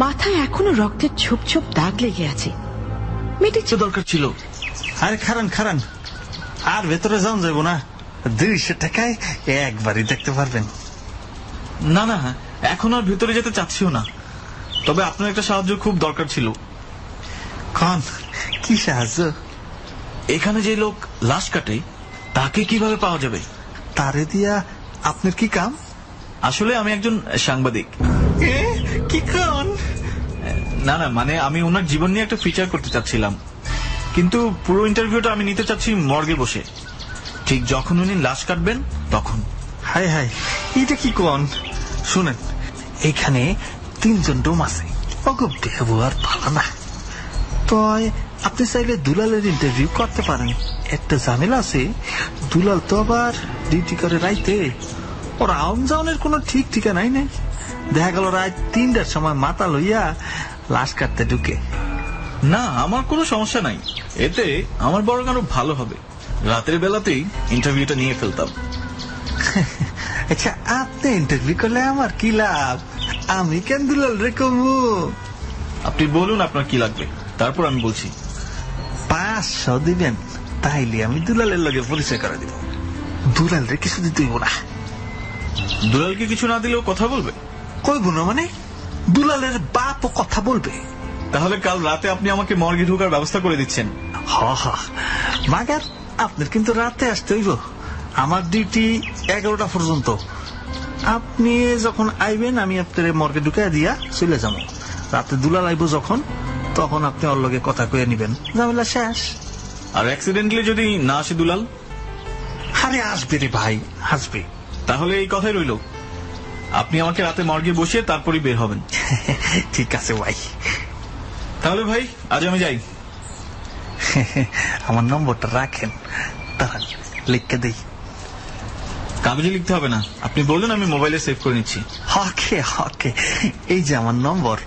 মাথায় এখনো রক্তের ছোপ ছোপ দাগ লেগে আছে। মেয়েটি দরকার ছিল। আরে খারান খারান, আর ভেতরে যাওয়া যাবো না, 200 টাকায় একবারই দেখতে পারবেন। না না, এখন আর ভিতরে যেতে চাচ্ছিও না, তবে আপনার একটা সাহায্য খুব দরকার ছিল। কন, কি সাহায্য? এখানে যে লোক লাশ কাটে তাকে কিভাবে পাওয়া যাবে? তারে দিয়া আপনার কি কাম? আসলে আমি একজন সাংবাদিক। কি কন? না না, মানে আমি ওনার জীবন নিয়ে একটা ফিচার করতে চাচ্ছিলাম, কিন্তু পুরো ইন্টারভিউটা আমি নিতে চাচ্ছি মর্গে বসে, ঠিক যখন উনি লাশ কাটবেন তখন। হাই হাই, এটা কি কন? শুনেন, এখানে 3 জন ডোম আছে, অগব ব্যবহার ভালো না। তয় আপনি চাইলে দুলালের ইন্টারভিউ করতে পারেন। একটা ঝামেলা আছে, দুলাল তো আবার ডিউটি করে রাইতে, ওর আউন যাওনের কোনো ঠিক ঠিকানাই নেই। দেখা গেল রাত 3টার সময় মাথা লইয়া লাশ কাটতে ঢুকে। না, আমার কোনো সমস্যা নাই, এতে আমার বরং আরো ভালো হবে। রাতের বেলাতেই ইন্টারভিউটা নিয়ে ফেলতাম। আচ্ছা, আপনি ইন্টারভিউ করলে আমার কি লাভ? আমি কেন দুলাল রে কমু? আপনি বলুন আপনার কি লাগবে, তারপর আমি বলছি। 500 দিবেন, তাইলে আমি দুলালের লগে পরিচয় করে দিব। দুলাল রে কিছু দিতে হইব না। দুলালকে কিছু না দিলেও কথা বলবে? কইব না মানে? দুলালের বাপও কথা বলবে। তাহলে কাল রাতে আপনি আমাকে মর্গে ঢোকার ব্যবস্থা করে দিচ্ছেন? হ হ, মাগার আপনার কিন্তু রাতে আসতে হইব। আমার ডিউটি 11টা পর্যন্ত। আপনি যখন আইবেন আমি আপনার মর্গে ঢুকাই দিয়া চলে যাবো। রাতে দুলাল আইব যখন, তখন আপনি ওর লগে কথা কয়ে নিবেন, ঝামেলা শেষ। আর অ্যাক্সিডেন্টলি যদি না আসে দুলাল? আরে আসবে রে ভাই, আসবে। তাহলে এই কথাই রইল, আপনি আমাকে রাতে মর্গে বসে তারপরই বের হবেন। ঠিক আছে ভাই। তাহলে ভাই আজ আমি যাই। আমার নম্বরটা রাখেন, দাঁড়ান লিখে দেই। কাগজে লিখতে হবে না, আপনি বললেন, আমি মোবাইলে সেভ করে নিচ্ছি। হকে হকে, এই যে আমার নম্বর,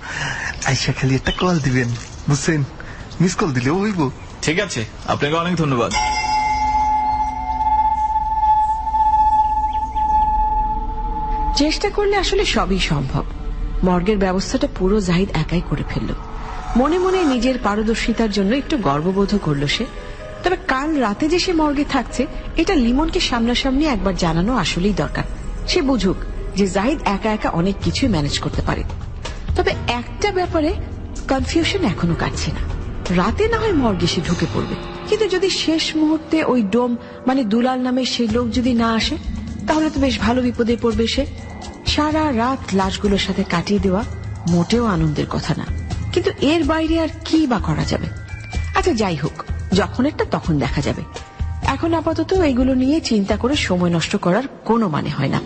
আইসা খালি একটা কল দিবেন, বুঝছেন? মিস কল দিলেও হইব। ঠিক আছে, আপনাকে অনেক ধন্যবাদ। চেষ্টা করলে আসলে সবই সম্ভব। মর্গের ব্যবস্থাটা পুরো জাহিদ একাই করে ফেলল। মনে মনে নিজের পারদর্শিতার জন্য একটু গর্ববোধ করল সে। তবে কাল রাতে যে সে মর্গে থাকছে, এটা লিমনকে সামনাসামনি একবার জানানো আসলেই দরকার। সে বুঝুক যে জাহিদ একা একা অনেক কিছুই ম্যানেজ করতে পারে। তবে একটা ব্যাপারে কনফিউশন এখনো কাটছে না। রাতে না হয় মর্গে সে ঢুকে পড়বে, কিন্তু যদি শেষ মুহূর্তে ওই ডোম মানে দুলাল নামে সেই লোক যদি না আসে, তাহলে তো বেশ ভালো বিপদে পড়বে সে। সারা রাত লাশগুলোর সাথে কাটিয়ে দেওয়া মোটেও আনন্দের কথা না, কিন্তু এর বাইরে আর কি বা করা যাবে। আচ্ছা যাই হোক, যখন একটা তখন দেখা যাবে। এখন আপাতত এগুলো নিয়ে চিন্তা করে সময় নষ্ট করার কোনো মানে হয় না।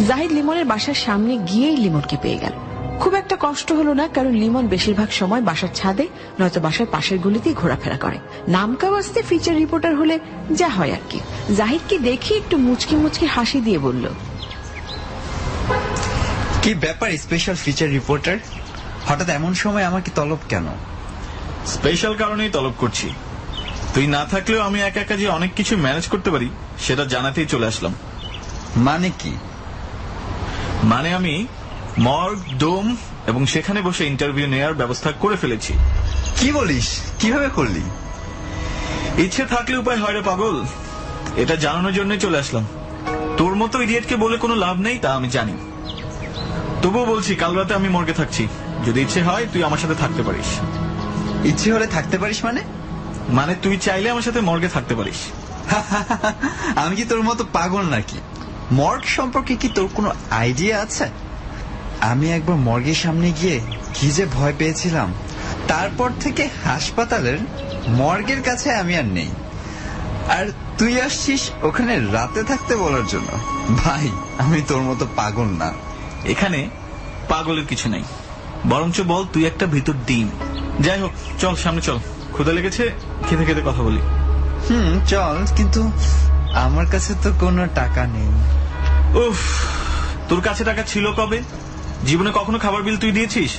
জাহিদ লিমনের বাসার সামনে গিয়েই লিমনকে পেয়ে গেল। খুব একটা কষ্ট হলো না, কারণ লিমন বেশিরভাগ সময় বাসার ছাদে নয়তো বাসার পাশের গলিতেই ঘোরাফেরা করে। নামকাওয়াস্তে ফিচার রিপোর্টার হলে যা হয় আর কি। জাহিদকে দেখে একটু মুচকি মুচকি হাসি দিয়ে বলল, কি ব্যাপার স্পেশাল ফিচার রিপোর্টার, হঠাৎ এমন সময় আমাকে তলব কেন? স্পেশাল কারণেই তলব করছি। তুই না থাকলেও আমি একা একা যে অনেক কিছু ম্যানেজ করতে পারি সেটা জানাতেই চলে আসলাম। মানে কি? মানে আমি মর্গ, ডোম এবং সেখানে বসে ইন্টারভিউ নেওয়ার ব্যবস্থা করে ফেলেছি। কি বলিস? কিভাবে করলি? ইচ্ছে থাকলে উপায় হয় রে পাগল, এটা জানানোর জন্যই চলে আসলাম। তোর মতো ইডিয়েটকে বলে কোনো লাভ নেই, তা আমি জানি। তবুও বলছি, কাল রাতে আমি মর্গে থাকছি। যদি ইচ্ছে হয় তুই আমার সাথে থাকতে পারিস। ইচ্ছে হলে থাকতে পারিস মানে? মানে তুই চাইলে আমার সাথে মর্গে থাকতে পারিস। আমি কি তোর মতো পাগল নাকি? মর্গ সম্পর্কে কি তোর কোনো আইডিয়া আছে? আমি একবার মর্গের সামনে গিয়ে কি যে ভয় পেয়েছিলাম, তারপর থেকে হাসপাতালের মর্গের কাছে আমি আর নেই। আর তুই আসছিস ওখানে রাতে থাকতে বলার জন্য? ভাই, আমি তোর মতো পাগল না। এখানে পাগলের কিছু নেই, বরঞ্চ বল তুই একটা ভিতর ডিম। যাই হোক, চল সামনে চল, ক্ষুধা লেগেছে, খেতে খেতে কথা বলি। চল, কিন্তু আমার কাছে তো কোনো টাকা নেই। উফ, তোর কাছে টাকা ছিল কবে? জীবনে কখনো খাবার বিল তুই দিয়েছিস?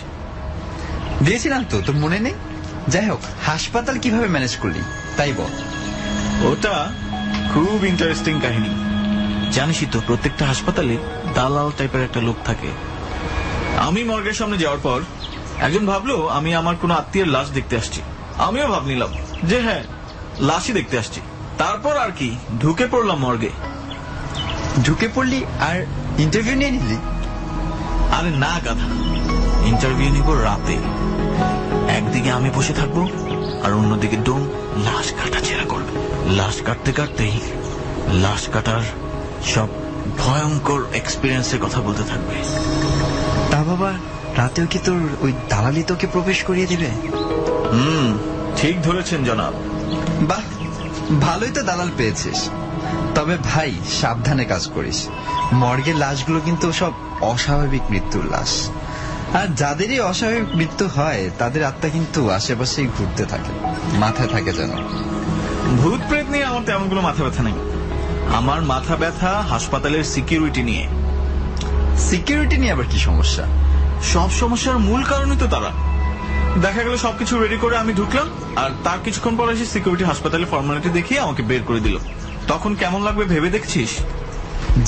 দিয়েছিলাম তো, তোর মনে নেই? যাই হোক, হাসপাতাল কিভাবে ম্যানেজ করলি তাই বল। ওটা খুব ইন্টারেস্টিং কাহিনী। জানিসই তো প্রত্যেকটা হাসপাতালে দালাল টাইপের একটা লোক থাকে। আমি মর্গের সামনে যাওয়ার পর একজন ভাবলো আমি আমার কোনো আত্মীয়ের লাশ দেখতে আসছি। আমিও ভাব নিলাম যে হ্যাঁ, লাশই দেখতে আসছি। তারপর আর কি, ঢুকে পড়লাম মর্গে। ঢুকে পড়লি আর ইন্টারভিউ নিয়ে নিলি? আরে না গাধা, ইন্টারভিউ নিব রাতে। একদিকে আমি বসে থাকবো আর অন্যদিকে ডোম লাশ কাটা ছেঁড়া করবে। লাশ কাটতে কাটতেই লাশ কাটার সব ভয়ঙ্কর এক্সপিরিয়েন্সের কথা বলতে থাকবে। তা বাবা, রাতেও কি তোর ওই দালালি তোকে প্রবেশ করিয়ে দিবে? ঠিক ধরেছেন জনাব। বাহ, ভালোই তো দালাল পেয়েছিস। তবে ভাই সাবধানে কাজ করিস। মর্গের লাশগুলো কিন্তু সব অস্বাভাবিক মৃত্যুর লাশ, আর যাদেরই অস্বাভাবিক মৃত্যু হয় তাদের আত্মা কিন্তু আশেপাশেই ঘুরতে থাকে, মাথায় থাকে যেন। ভূত প্রেত নিয়ে আমার তেমন কোনো মাথা ব্যথা নেই। আমার মাথা ব্যথা হাসপাতালের সিকিউরিটি নিয়ে। সিকিউরিটি নিয়ে আবার কি সমস্যা? সব সমস্যার মূল কারণই তো তারা। দেখা গেল সবকিছু রেডি করে আমি ঢুকলাম, আর তার কিছুক্ষণ পর এসে সিকিউরিটি হাসপাতালে ফর্মালিটি দেখিয়ে আমাকে বের করে দিল। তখন কেমন লাগবে ভেবে দেখছিস?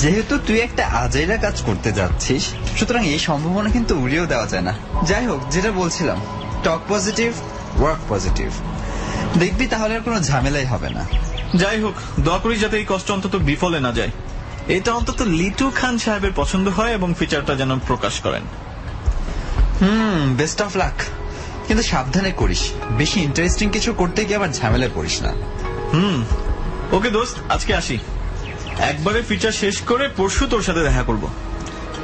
যেহেতু তুই একটা আজাইরা কাজ করতে যাচ্ছিস, সুতরাং এই সম্ভাবনা কিন্তু উড়িয়েও দেওয়া যায় না। যাই হোক, যেটা বলছিলাম, টক পজিটিভ, ওয়ার্ক পজিটিভ, দেখবি তাহলে আর কোনো ঝামেলাই হবে না। যাই হোক, দোয়া করি যাতে এই কষ্ট অন্তত বিফলে না যায়। এটা অন্তত লিটু খান সাহেবের পছন্দ হয় এবং ফিচারটা যেন প্রকাশ করেন। Best of luck. কিন্তু সাবধানে করিস, বেশি ইন্টারেস্টিং কিছু করতে গিয়ে আবার ঝামেলায় পড়িস না। ওকে দোস্ত, আজকে আসি। একবারে ফিচার শেষ করে পরশু তোর সাথে দেখা করব।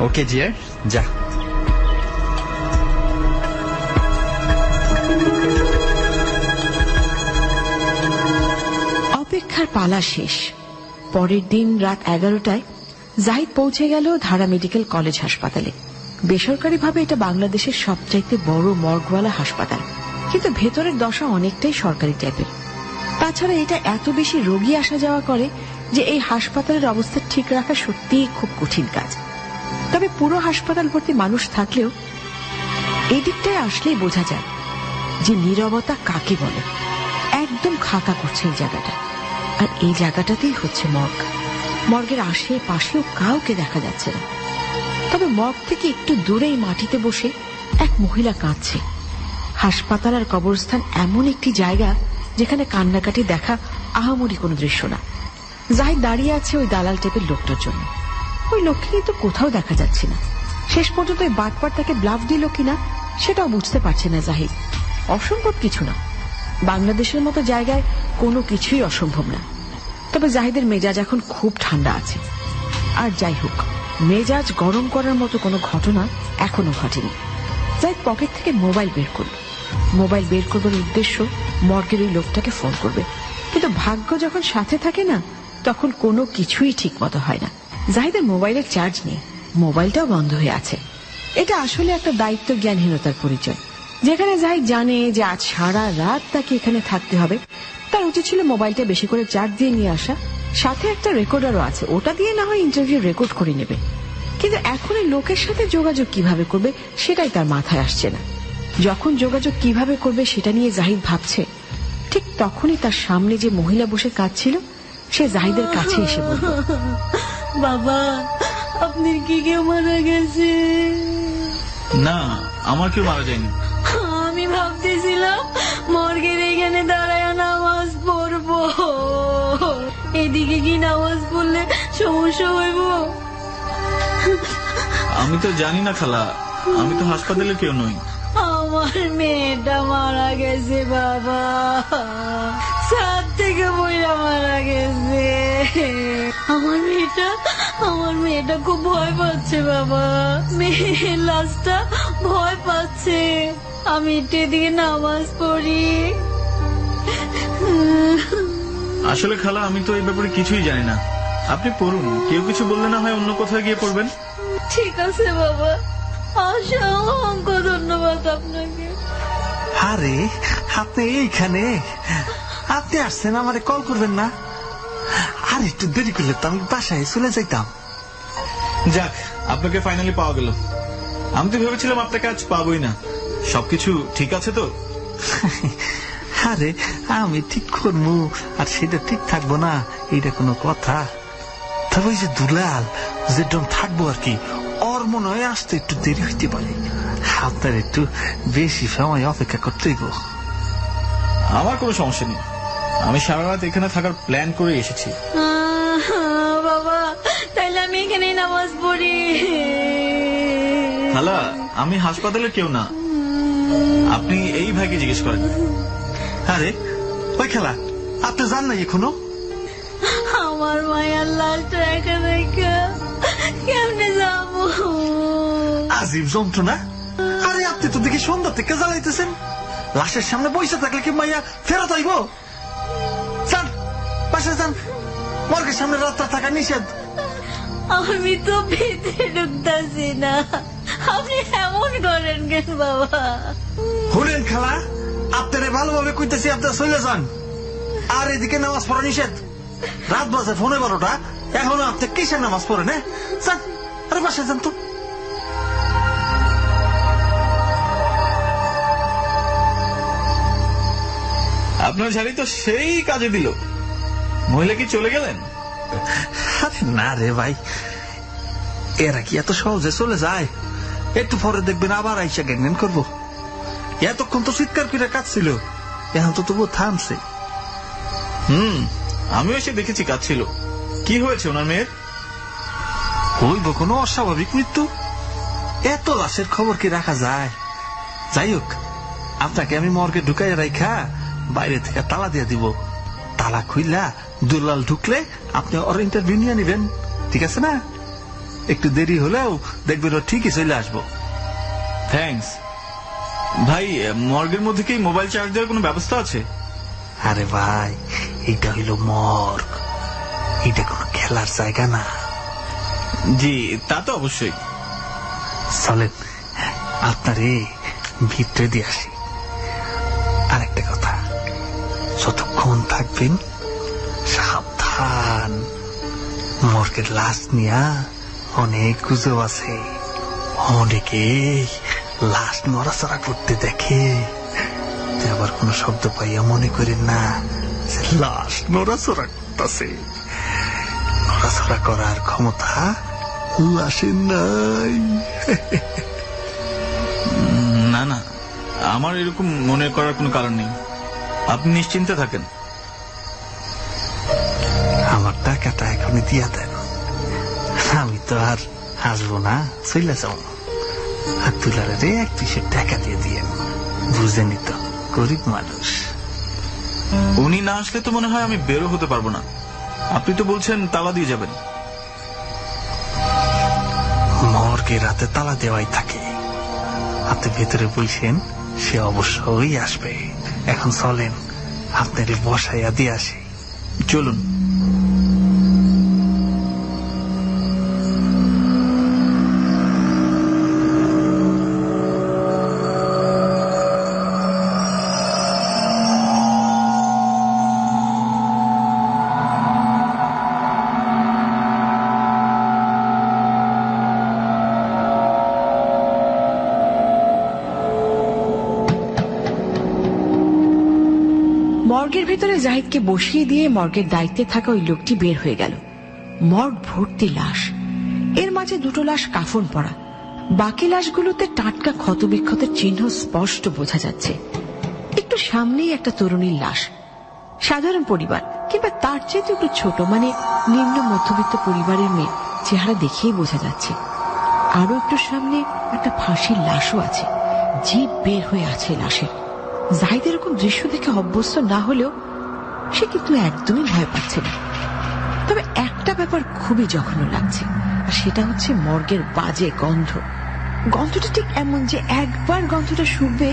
ওকে ডিয়ার, যা। অপেক্ষার পালা শেষ। পরের দিন রাত 11টায় জাহিদ পৌঁছে গেল ধারা মেডিকেল কলেজ হাসপাতালে। বেসরকারিভাবে এটা বাংলাদেশের সবচাইতে বড় মর্গওয়ালা হাসপাতাল, কিন্তু ভেতরের দশা অনেকটাই সরকারি টাইপের। তাছাড়া এটা এত বেশি রোগী আসা যাওয়া করে যে এই হাসপাতালের অবস্থা ঠিক রাখা সত্যিই খুব কঠিন কাজ। তবে পুরো হাসপাতাল ভর্তি মানুষ থাকলেও এই দিকটায় আসলেই বোঝা যায় যে নীরবতা কাকে বলে। একদম খাকা করছে এই জায়গাটা, আর এই জায়গাটাতেই হচ্ছে মর্গ। মর্গের আশেপাশেও কাউকে দেখা যাচ্ছে না। তবে মর্গ থেকে একটু দূরেই মাটিতে বসে এক মহিলা কাঁদছে। হাসপাতাল আর কবরস্থান এমন একটি জায়গা যেখানে কান্নাকাটি দেখা আহামরি কোনো দৃশ্য না। জাহিদ দাঁড়িয়ে আছে ওই দালাল টাইপের লোকটার জন্য। ওই লোককে কিন্তু কোথাও দেখা যাচ্ছে না। শেষ পর্যন্ত ওই বাটপার তাকে ব্লাফ দিল কিনা সেটাও বুঝতে পারছে না জাহিদ। অসম্ভব কিছু না, বাংলাদেশের মতো জায়গায় কোনো কিছুই অসম্ভব না। তবে জাহিদের মেজাজ এখন খুব ঠান্ডা আছে। আর যাই হোক, মেজাজ গরম করার মতো কোনো ঘটনা এখনো ঘটেনি। জাহিদ পকেট থেকে মোবাইল বের করল। মোবাইল বের করবার উদ্দেশ্য মর্গের ওই লোকটাকে ফোন করবে, কিন্তু ভাগ্য যখন সাথে থাকে না তখন কোনো কিছুই ঠিক মতো হয় না। জাহিদের মোবাইলের চার্জ নেই, মোবাইলটাও বন্ধ হয়ে আছে। এটা আসলে একটা দায়িত্ব জ্ঞানহীনতার পরিচয়। যেখানে জাহিদ জানে যে আজ সারা রাত তাকে এখানে থাকতে হবে, তার উচিত ছিল মোবাইলটা বেশি করে চার্জ দিয়ে নিয়ে আসা। সাথে একটা রেকর্ডারও আছে, ওটা দিয়ে না হয় ইন্টারভিউ রেকর্ড করে নেবে। কিন্তু এখন এই লোকের সাথে যোগাযোগ কিভাবে করবে সেটাই তার মাথায় আসছে না। যখন যোগাযোগ কিভাবে করবে সেটা নিয়ে জাহিদ ভাবছে, ঠিক তখনই তার সামনে যে মহিলা বসে কাঁদছিল সে জাহিদের কাছে এসে বলল, বাবা, আপনার কি কেউ মারা গেছে? না, আমার কেউ মারা যায়নি। আমি ভাবতেছিলাম মর্গের এখানে দাঁড়ায় নামাজ পড়বো। এদিকে কি নামাজ পড়লে সমস্যা হইব? আমি তো জানি না খালা, আমি তো হাসপাতালে কেউ নই। আমার মেয়েটা মারা গেছে বাবা, ছাদ থেকে বইরা মারা গেছে। আমার মেয়েটা খুব ভয় পাচ্ছে বাবা, মেয়ের লাশটা ভয় পাচ্ছে। আমি একটু এদিকে নামাজ পড়ি। আসলে খালা, আমি তো এই ব্যাপারে কিছুই জানি না। আপনি পড়ুন, কেউ কিছু বললে না হয় অন্য কোথাও গিয়ে পড়বেন। ঠিক আছে বাবা, অসংখ্য ধন্যবাদ আপনাকে। আরে আপনি এইখানে, আপনি আসছেন, আমারে কল করবেন না? আর একটু দেরি করলে তো আমি বাসায় চলে যাইতাম। যাক, আপনাকে ফাইনালি পাওয়া গেল। আমি তো ভেবেছিলাম আপনাকে আজ পাবোই না। সবকিছু ঠিক আছে তো? আরে আমি ঠিক করবো আর সেটা ঠিক থাকবো না, এটা কোনো কথা? তবে ওই যে দুলাল যেটা থাকবো আর কি, ওর মনে হয় আসতে একটু দেরি হইতে পারে। আপনার একটু বেশি সময় অপেক্ষা করতে হইব। আমার কোনো সমস্যা নেই, আমি সারা রাত এখানে থাকার প্ল্যান করে এসেছি। বাবা তাইলে আমি এখানে নামাজ পড়ি। খালা, আমি হাসপাতালে কেউ না, আপনি এই ভাইকে জিজ্ঞেস করেন। আরে ওই খেলা, আপনি জান না এখনো? আমার মায়ের লাশটা একা রেখা কেমনে যাবো? আজীব যন্ত্রণা। আরে আপনি তো দেখি সন্ধ্যা থেকে জ্বালাইতেছেন, লাশের সামনে বসে থাকলে কি মাইয়া ফেরত আইব? যান বাসায় যান, মর্গের সামনে রাতটা থাকা নিষেধ। আমি তো ভিতরে ঢুকতাছি না, আপনি এমন করেন কেন বাবা? শুনেন খালা, আপনারে ভালোভাবে কইতেছি, আপনার চলে যান। আর এদিকে নামাজ পড়া নিষেধ। রাত বাজে 11:30, এখনো আপনি কিসের নামাজ পড়েন? যান, আরে বাসায় যান তো। আপনার ঝাড়ি তো সেই কাজে দিল। মহিলা কি চলে গেলেন? আরে না রে ভাই, এরা কি এত সহজে চলে যায়? একটু পরে দেখবেন আবার আইসা জ্ঞান করবো। এতক্ষণ তো চিৎকার করে কাঁদছিল, এখন তো তবু থামছে। আমিও এসে দেখেছি কাজ ছিল। কি হয়েছে ওনার মেয়ের? হইব কোনো অস্বাভাবিক মৃত্যু? এত লাশের খবর কি রাখা যায়? যাই হোক, আপনাকে আমি মর্গে ঢুকাই রাখা বাইরে থেকে তালা দিয়ে দিব। তালা খুইলা দুলাল ঢুকলে আপনি ওর ইন্টারভিউ নিয়ে নিবেন, ঠিক আছে না? একটু দেরি হলেও দেখবেন ও ঠিকই চলে আসবো। থ্যাঙ্কস ভাই। মর্গের মধ্যে কি মোবাইল চার্জ দেওয়ার কোনো ব্যবস্থা আছে? আরে ভাই, এইটা হইল মর্গ, এটা কোনো খেলার জায়গা না। জি তা তো অবশ্যই। চলেন আপনারে ভিতরে দিয়ে আসি। আরেকটা কথা, যতক্ষণ থাকবেন সাবধান। মর্গের লাশ নিয়া অনেক গুজব আছে, অনেকে লাশ নড়াচড়া করতে দেখে। আবার কোন শব্দ পাইয়া মনে করেন না যে লাশ নড়াচড়া করতেছে। নড়াচড়া করার ক্ষমতা লাশের নাই। না না, আমার এরকম মনে করার কোনো কারণ নেই, আপনি নিশ্চিন্তে থাকেন। আমার টাকাটা এখনই দিয়া দেন, আমি তো আর আসবো না, চলে যাও। আর তুলারে 1 টাকা দিয়ে দিয়েন, বুঝেনি তো গরিব মানুষ। উনি না আসলে তো মনে হয় আমি বেরো হতে পারবো না। আপনি তো বলছেন তালা দিয়ে যাবেন। মর্গে রাতে তালা দেওয়াই থাকে, আপনি ভেতরে বলছেন, সে অবশ্যই আসবে। এখন চলেন আপনার বসাইয়া দিয়ে আসি। চলুন। মর্গের ভেতরে জাহিদকে বসিয়ে দিয়ে মর্গের দায়িত্বে থাকা ওই লোকটি বের হয়ে গেল। মর্গ ভর্তি লাশ, এর মাঝে 2টো লাশ কাফন পরা, বাকি লাশগুলোতে টাটকা ক্ষতবিক্ষতের চিহ্ন স্পষ্ট বোঝা যাচ্ছে। একটু সামনেই একটা তরুণীর লাশ, সাধারণ পরিবার কিংবা তার চেয়ে একটু ছোট, মানে নিম্ন মধ্যবিত্ত পরিবারের মেয়ে, চেহারা দেখেই বোঝা যাচ্ছে। আরো একটু সামনে একটা ফাঁসির লাশও আছে, জিভ বের হয়ে আছে লাশের। জাহিদ এরকম দৃশ্য দেখে অভ্যস্ত না হলেও সে কিন্তু একদমই ভয় পাচ্ছে না। তবে একটা ব্যাপার খুবই জঘন্য লাগছে, আর সেটা হচ্ছে মর্গের বাজে গন্ধ। গন্ধটা ঠিক এমন যে একবার গন্ধটা শুকবে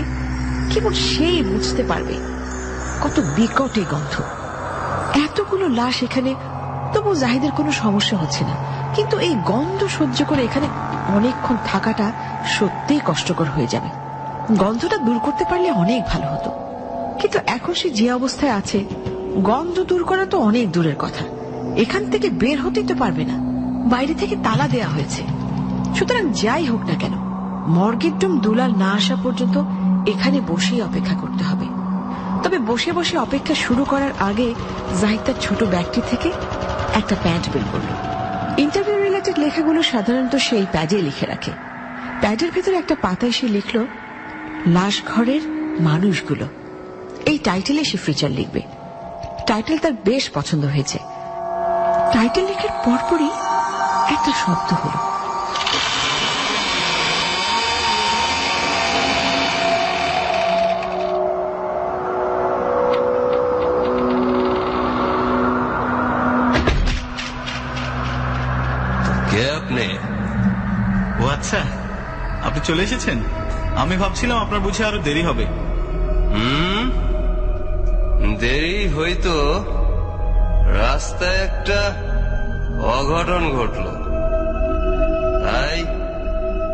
কেবল সেই বুঝতে পারবে কত বিকট এই গন্ধ। এতগুলো লাশ এখানে, তবু জাহিদের কোনো সমস্যা হচ্ছে না, কিন্তু এই গন্ধ সহ্য করে এখানে অনেকক্ষণ থাকাটা সত্যিই কষ্টকর হয়ে যাবে। গন্ধটা দূর করতে পারলে অনেক ভালো হতো, কিন্তু এখন সে যে অবস্থায় আছে, গন্ধ দূর করা তো অনেক দূরের কথা, এখান থেকে বের হতেই তো পারবে না। বাইরে থেকে তালা দেয়া হয়েছে। সুতরাং যাই হোক না কেন, মর্গের ডোম দুলাল না আসা পর্যন্ত এখানে বসেই অপেক্ষা করতে হবে। তবে বসে বসে অপেক্ষা শুরু করার আগে জাহিদ তার ছোট ব্যাগটি থেকে একটা প্যান্ট বের করল, ইন্টারভিউ রিলেটেড লেখাগুলো সাধারণত সেই প্যাডে লিখে রাখে। প্যাডের ভেতরে একটা পাতায় সে লিখল লাশ ঘরের মানুষগুলো। এই টাইটেলে সে ফিচার লিখবে। টাইটেল তার বেশ পছন্দ হয়েছে। টাইটেল লেখার পরপরই একটা শব্দ হলো। কে আপনি? ও আচ্ছা, আপনি চলে এসেছেন। আমি ভাবছিলাম আপনার বুঝে আরো দেরি হবে। দেরি হইতো, রাস্তায় একটা অঘটন ঘটলো, তাই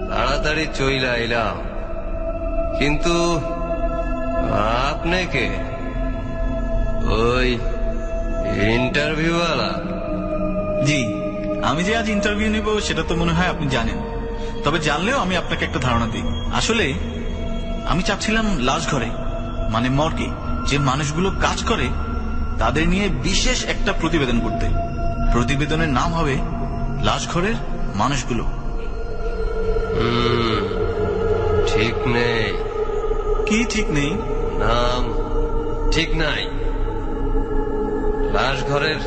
তাড়াতাড়ি চইলা আইলাম। কিন্তু আপনি কে? ওই ইন্টারভিউওয়ালা? জি, আমি যে আজ ইন্টারভিউ নিব সেটা তো মনে হয় আপনি জানেন। তবে জানলেও আমি আপনাকে একটা ধারণা দিই। আসলে আমি চাচ্ছিলাম লাশ ঘরে মানে মর্গে যে মানুষগুলো কাজ করে তাদের নিয়ে বিশেষ একটা প্রতিবেদন করতে। প্রতিবেদনের নাম হবে লাশ ঘরের মানুষগুলো। ঠিক নেই। কি ঠিক নেই? নাম ঠিক নাই। লাশ ঘরের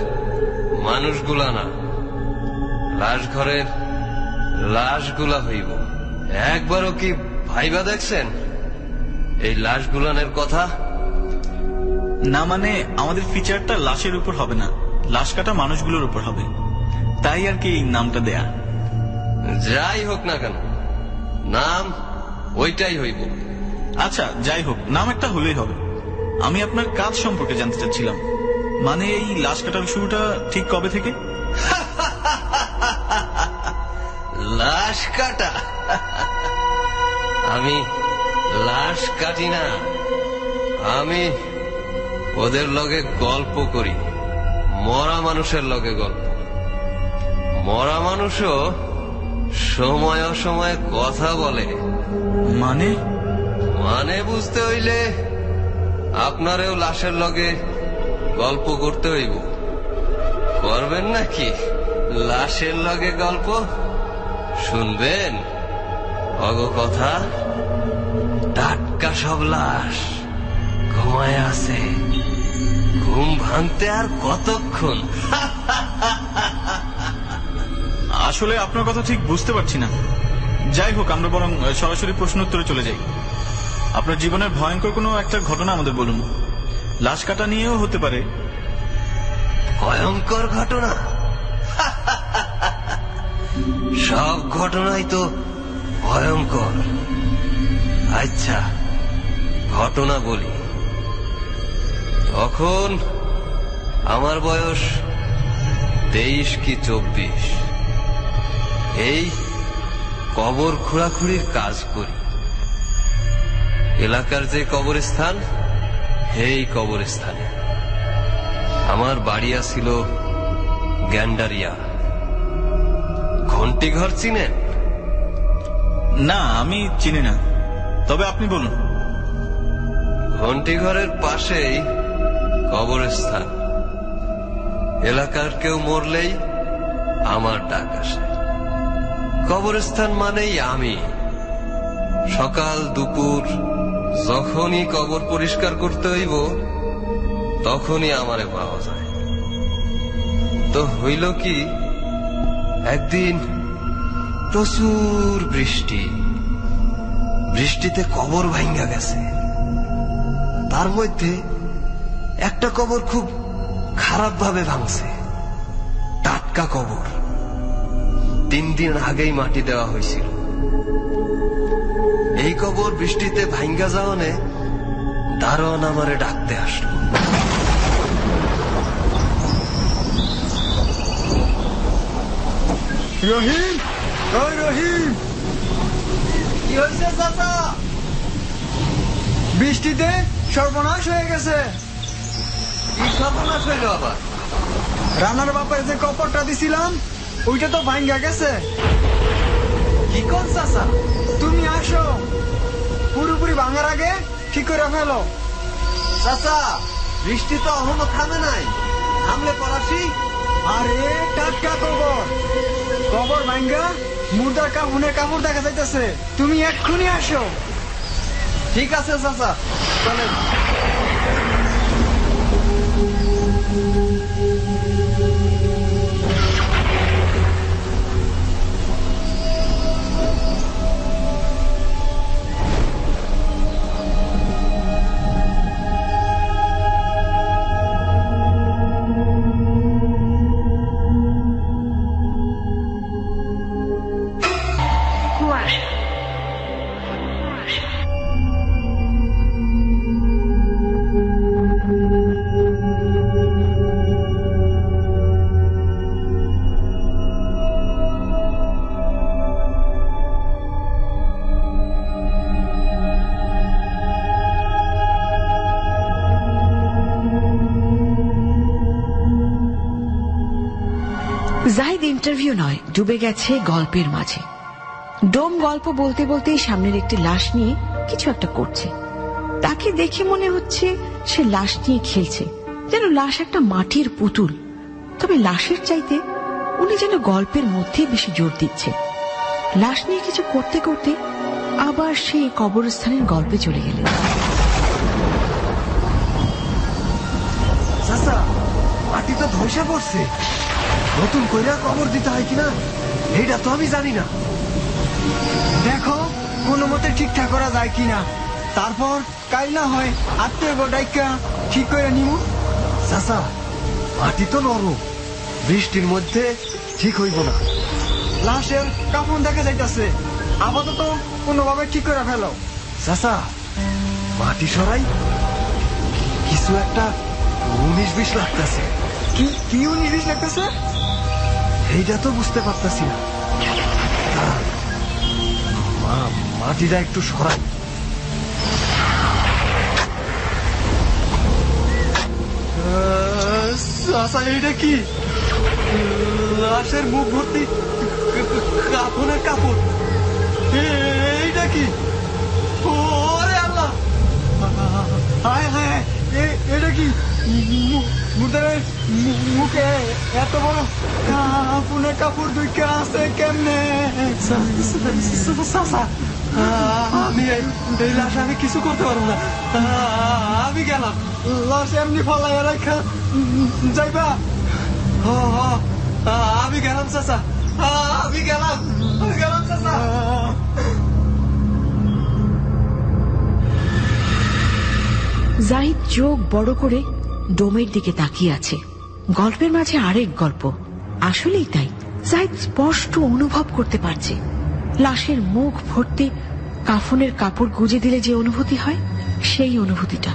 মানুষগুলা না, লাশ ঘরের লাশগুলা হইব। একবারও কি ভাইবা দেখছেন এই লাশগুলানের কথা? না মানে আমাদের ফিচারটা লাশের উপর হবে না, লাশ কাটা মানুষগুলোর উপর হবে, তাই আর কি এই নামটা দেয়া। যাই হোক না কেন, নাম ওইটাই হইব। আচ্ছা যাই হোক, নাম একটা হলেই হবে। আমি আপনার কাজ সম্পর্কে জানতে চাচ্ছিলাম, মানে এই লাশ কাটার শুরুটা ঠিক কবে থেকে? লাশ কাটা? আমি লাশ কাটি না, আমি ওদের লগে গল্প করি। মরা মানুষের লগে গল্প। মরা মানুষও সময় অসময়ে কথা বলে। মানে? মানে বুঝতে হইলে আপনারেও লাশের লগে গল্প করতে হইব। করবেন নাকি লাশের লগে গল্প? শুনবেন অগ কথা? টাটকা সব লাশ ঘুমায় আছে, ঘুম ভাঙতে আর কতক্ষণ? আসলে আপনার কথা ঠিক বুঝতে পারছি না। যাই হোক, আমরা বরং সরাসরি প্রশ্ন উত্তরে চলে যাই। আপনার জীবনের ভয়ঙ্কর কোনো একটা ঘটনা আমাদের বলুন। লাশ কাটা নিয়েও হতে পারে। ভয়ঙ্কর ঘটনা? সব ঘটনাই তো ভয়ঙ্কর। আচ্ছা ঘটনা বলি। তখন আমার বয়স 23 কি 24। এই কবর খোঁড়াখুড়ির কাজ করি। এলাকার যে কবরস্থান, এই কবরস্থানে আমার বাড়ি আছিল গ্যান্ডারিয়া। ঘন্টি ঘর চিনেন? না, আমি চিনি না, তবে আপনি বলুন। ঘন্টি ঘরের পাশেই কবরস্থান। এলাকার কেউ মরলেই আমার ডাক আসে। কবরস্থান মানেই আমি। সকাল দুপুর যখনই কবর পরিষ্কার করতে হইব তখনই আমারে পাওয়া যায়। তো হইল কি, একদিন প্রচুর বৃষ্টি। বৃষ্টিতে কবর ভাঙ্গা গেছে। তার মধ্যে একটা কবর খুব খারাপ ভাবে ভাঙছে। টাটকা কবর, 3 দিন আগেই মাটি দেওয়া হয়েছিল। এই কবর বৃষ্টিতে ভাঙ্গা যাওয়ানে দারোয়ান আমারে ডাকতে আসলো। রহিম, ওই রহিম, কি হয়েছে চাচা? বৃষ্টিতে সর্বনাশ হয়ে গেছে। কি সর্বনাশ হইল আবার? রানার বাপের যে কপরটা দিছিলাম ওইটা তো ভাঙ্গা গেছে। কি কোন চাচা? তুমি আসো, পুরোপুরি ভাঙার আগে ঠিক করে ফেলো। চাচা, বৃষ্টি তো এখনো থামে নাই। থামলে পড়াশি। আরে টাটকা কবর, কবর ভাঙ্গা মুর্দার কাফনের কাপড় দেখা যাইতেছে, তুমি এক্ষুনি আসো। ঠিক আছে চাচা, চলেন। জাহিদ ইন্টারভিউ নয়, ডুবে গেছে গল্পের মাঝে। ডোম গল্প বলতে বলতেই সামনের একটি লাশ নিয়ে কিছু একটা করছে। তাকে দেখে মনে হচ্ছে সে লাশ নিয়ে খেলছে, যেন লাশ একটা মাটির পুতুল। তবে লাশের চাইতে উনি যেন গল্পের মধ্যে বেশি জোর দিচ্ছে। লাশ নিয়ে কিছু করতে করতে আবার সেই কবরস্থানের গল্পে চলে গেলেন। চাচা, মাটি তো ধসে পড়ছে, নতুন কইরা কবর দিতে হয় কিনা এইটা তো আমি জানি না। দেখো কোনো মতে ঠিকঠাক করা যায় কিনা, তারপর কাল না হয় আত্মীয় গোটাইকা ঠিক করে নিমু। চাচা, মাটি তো নরম, বৃষ্টির মধ্যে ঠিক হইব না। লাশের কাফন দেখা যাইতাছে, আপাতত কোনোভাবে ঠিক করে ফেলো। চাচা, মাটি সরাই কিছু একটা 19-20 লাগতেছে। কি 19-20 লাগতেছে? এইটা তো বুঝতে পারতাছি না। মাটিটা একটু সরাই। আচ্ছা, এইটা কি? লাশের মুখ ভর্তি কাপড়ের কাপড়। এইটা কি? ওরে আল্লাহ, হায় হায়, এটা কি? মুর্দারের মুখে এত বড় কাপড়ের কাপড় দুইটা আছে কেমনে? আমি এই লাশ আমি কিছু করতে পারবো না, আমি গেলাম। লাশ এমনি ফলাই রাখা যাইবা? আমি গেলাম চাচা, আমি গেলাম চাচা। জাহিদ চোখ বড় করে ডোমের দিকে তাকিয়ে আছে। গল্পের মাঝে আরেক গল্প। আসলেই তাই, জাহিদ স্পষ্ট অনুভব করতে পারছে লাশের মুখ ভর্তি কাফনের কাপড় গুজে দিলে যে অনুভূতি হয়, সেই অনুভূতিটা।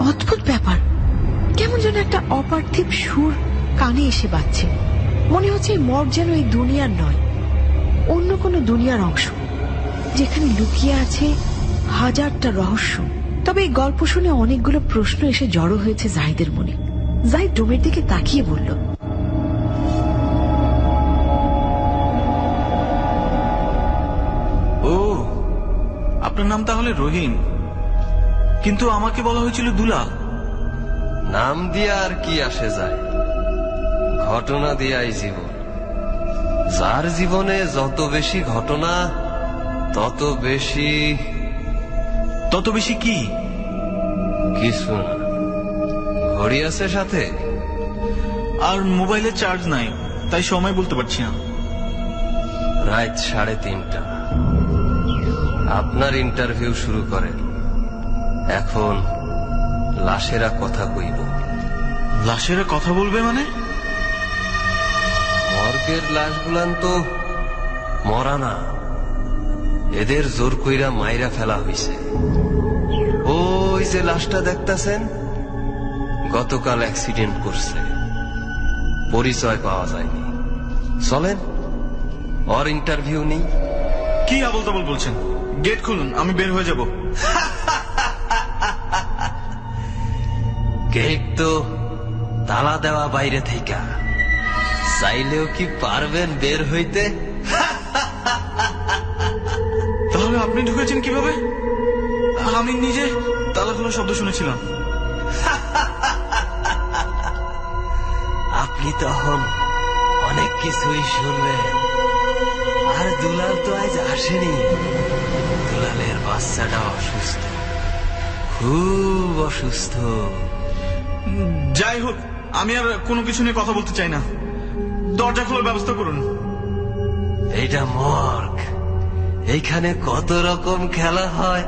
অদ্ভুত ব্যাপার, কেমন যেন একটা অপার্থিব সুর কানে এসে বাজছে। মনে হচ্ছে এই মঠ যেন এই দুনিয়ার নয়, অন্য কোনো দুনিয়ার অংশ, যেখানে লুকিয়ে আছে হাজারটা রহস্য। তবে এই গল্প শুনে অনেকগুলো প্রশ্ন এসে জড়ো হয়েছে জাহিদের মনে। জাহিদ ডোমের দিকে তাকিয়ে বলল, ও, আপনার নাম তাহলে রহিম, কিন্তু আমাকে বলা হয়েছিল দুলাল। নাম দিয়ে আর কি আসে যায়, ঘটনা দিয়াই জীবন। যার জীবনে যত বেশি ঘটনা তত বেশি কি? কিছু না। ঘড়ি আছে সাথে? আর মোবাইলে চার্জ নাই, তাই সময় বলতে পারছি না। রাত 3:30। আপনার ইন্টারভিউ শুরু করেন। এখন লাশেরা কথা কইব। লাশেরা কথা বলবে মানে? মর্গের লাশগুলান তো মরা না, এদের জোর কইরা মাইরা ফেলা হইছে। ওই যে লাশটা দেখতাছেন, গতকাল অ্যাক্সিডেন্ট করছে, পরিচয় পাওয়া যায়নি। চলেন ওর ইন্টারভিউ নেই। কি আবল তাবল বলছেন? গেট খুলুন, আমি বের হয়ে যাব। গেট তো তালা দেওয়া বাইরে থেকে, চাইলেও কি পারবেন বের হইতে? তাহলে আপনি ঢুকেছেন কিভাবে? আমি নিজে তালা খোলার শব্দ শুনেছিলাম। আপনি তখন অনেক কিছুই শুনবেন। আর দুলাল তো আজ আসেনি। দুলালের বাচ্চাটা অসুস্থ, খুব অসুস্থ। যাই হোক, আমি আর কোনো কিছু নিয়ে কথা বলতে চাই না। দরজা খোলার ব্যবস্থা করুন। এইটা মর্গ, এইখানে কত রকম খেলা হয়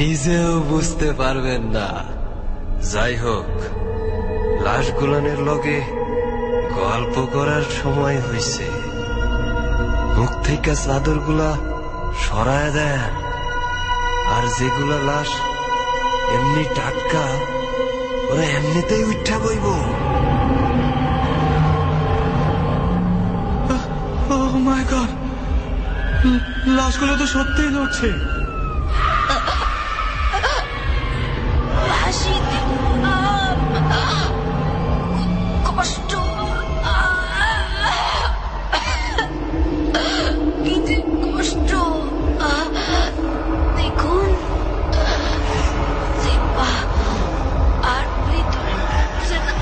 নিজেও বুঝতে পারবেন না। যাই হোক, লাশগুলানের লগে গল্প করার সময় হয়েছে। মুখ থেকে চাদরগুলা সরায় দেন, আর যেগুলা লাশ এমনি টাটকা ওরা এমনিতেই উঠা বইব। ওহ মাই গড, লাশগুলো তো সত্যিই লড়ছে। রাশিদ, কষ্ট, কি যে কষ্ট। দেখুন, জিহ্বা আর ভিতরে ঢুকছে না।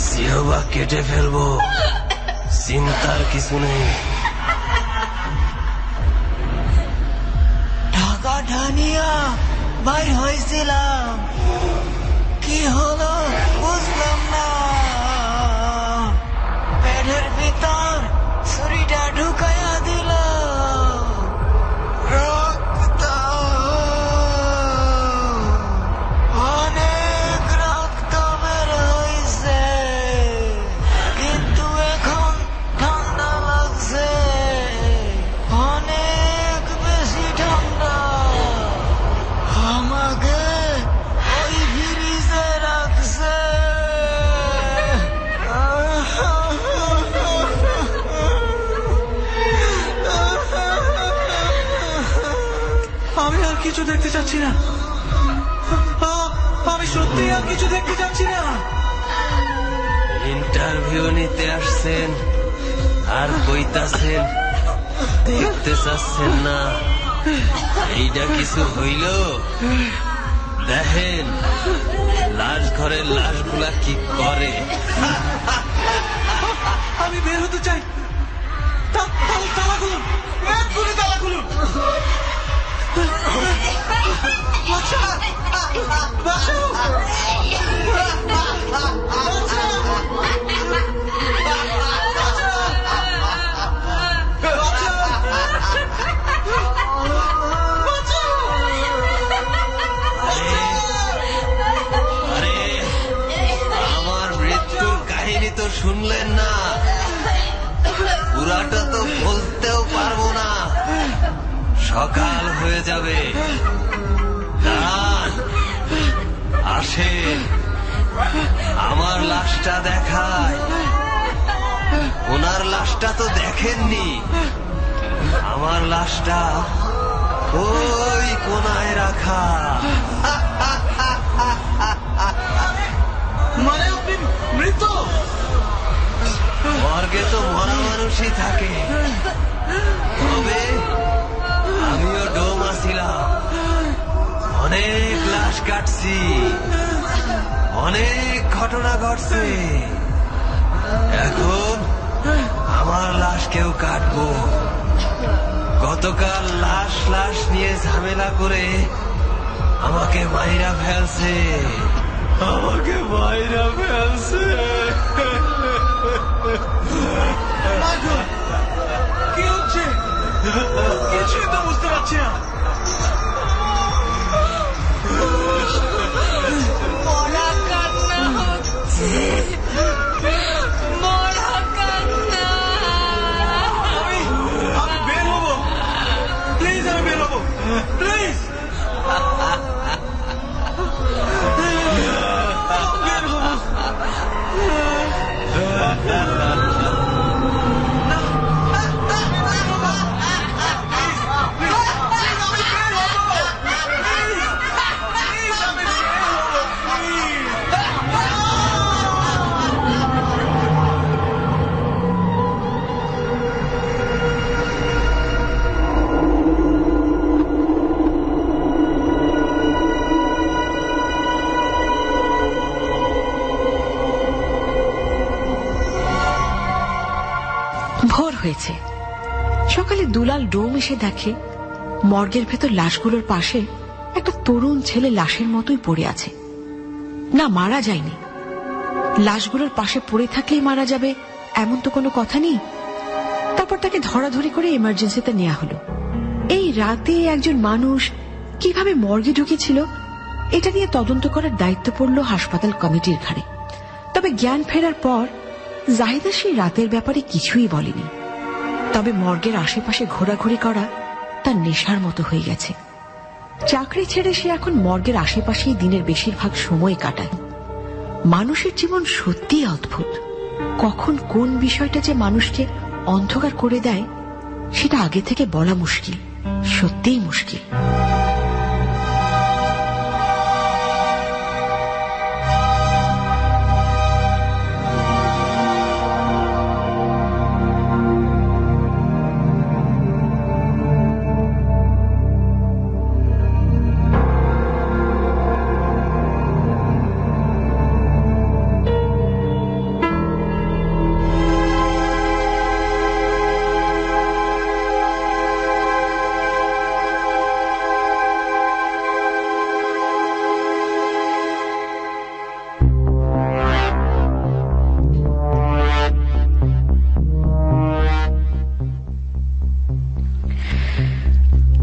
জিহ্বা কেটে ফেলবো, চিন্তার কিছু নেই। ঢাকা ঢানিয়া বাইর হয়েছিলাম, কি হলো বুঝলাম না। পেটের ভিতর ছুরিটা ঢুকাইয়া দিল, রক্ত, অনেক রক্ত বের হয়েছে, কিন্তু এখন ঠান্ডা লাগছে, অনেক বেশি ঠান্ডা। আমাকে ওই ফ্রিজে রাখছে। আমি আর কিছু দেখতে চাচ্ছি না। আমি সত্যি আর কিছু দেখতে চাচ্ছি না। ইন্টারভিউ নিতে আসছেন আর কইতাছেন দেখতে চাচ্ছেন না, এইটা কিছু হইল? দেখেন লাশ ঘরের লাশগুলা কি করে। আমি বের হতে চাই। তালা খুলুন, এক্ষুনি তালা খুলুন। বাঁচাও! বাঁচাও! আরে আমার মৃত্যুর কাহিনী তো শুনলেন না, পুরাটা তো বলতেও পারবো না, সকাল হয়ে যাবে। দাঁড়ান, আসেন, আমার লাশটা দেখায়। ওনার লাশটা তো দেখেননি, আমার লাশটা ওই কোনায় রাখা। মানে আপনি মৃত? মর্গে তো মরা মানুষই থাকে, তবে আমিও ডোমা ছিলাম, অনেক লাশ কাটছি, অনেক ঘটনা ঘটছে। এখন আমার লাশ কেউ কাটবো। গতকাল লাশ লাশ নিয়ে ঝামেলা করে আমাকে মাইরা ফেলছে, আমাকে মাইরা ফেলছে। কি হচ্ছে? কিছুই তো বুঝতে পারছি না। মরা কান্না হচ্ছে, মরা কান্না। আমি বের হবো, প্লিজ, আমি বের হবো, প্লিজ। বের হবো। হয়েছে। সকালে দুলাল ডোম এসে দেখে মর্গের ভেতর লাশগুলোর পাশে একটা তরুণ ছেলে লাশের মতোই পড়ে আছে। না, মারা যায়নি। লাশগুলোর পাশে পড়ে থাকলেই মারা যাবে এমন তো কোনো কথা নেই। তারপর তাকে ধরাধরি করে এমার্জেন্সিতে নেওয়া হলো। এই রাতে একজন মানুষ কিভাবে মর্গে ঢুকেছিল এটা নিয়ে তদন্ত করার দায়িত্ব পড়ল হাসপাতাল কমিটির ঘাড়ে। তবে জ্ঞান ফেরার পর জাহিদা সেই রাতের ব্যাপারে কিছুই বলেনি। তবে মর্গের আশেপাশে ঘোরাঘুরি করা তার নেশার মতো হয়ে গেছে। চাকরি ছেড়ে সে এখন মর্গের আশেপাশেই দিনের বেশিরভাগ সময় কাটায়। মানুষের জীবন সত্যিই অদ্ভুত। কখন কোন বিষয়টা যে মানুষকে অন্ধকার করে দেয় সেটা আগে থেকে বলা মুশকিল, সত্যিই মুশকিল।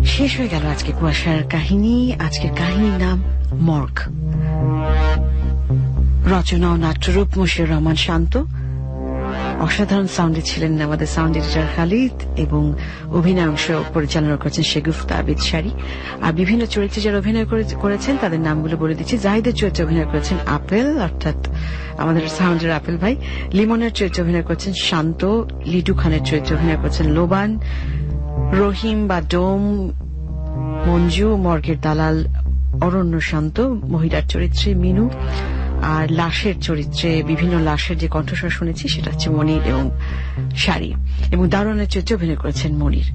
শেষ হয়ে গেল আজকে কুয়াশার কাহিনী। আজকের কাহিনীর নাম মর্গ। রচনা ও নাট্যরূপ মশিউর রহমান শান্ত। অসাধারণ সাউন্ডে ছিলেন আমাদের সাউন্ড এডিটর খালিদ এবং অভিনয় অংশ পরিচালনা করেছেন শেগুফতা আবিদ শাড়ি। আর বিভিন্ন চরিত্রে যারা অভিনয় করেছেন তাদের নামগুলো বলে দিচ্ছি। জাহিদের চরিত্রে অভিনয় করেছেন আপেল, অর্থাৎ আমাদের সাউন্ডের আপেল ভাই। লিমনের চরিত্রে অভিনয় করেছেন শান্ত। লিটু খানের চরিত্রে অভিনয় করেছেন লোবান। রহিম বা ডোম মঞ্জু। মর্গের দালাল অরণ্য শান্ত। মহিলার চরিত্রে মিনু। আর লাশের চরিত্রে বিভিন্ন লাশের যে কণ্ঠস্বর শুনেছি সেটা হচ্ছে মনির এবং শাড়ি। এবং দারোয়ানের চরিত্রে অভিনয় করেছেন মনির।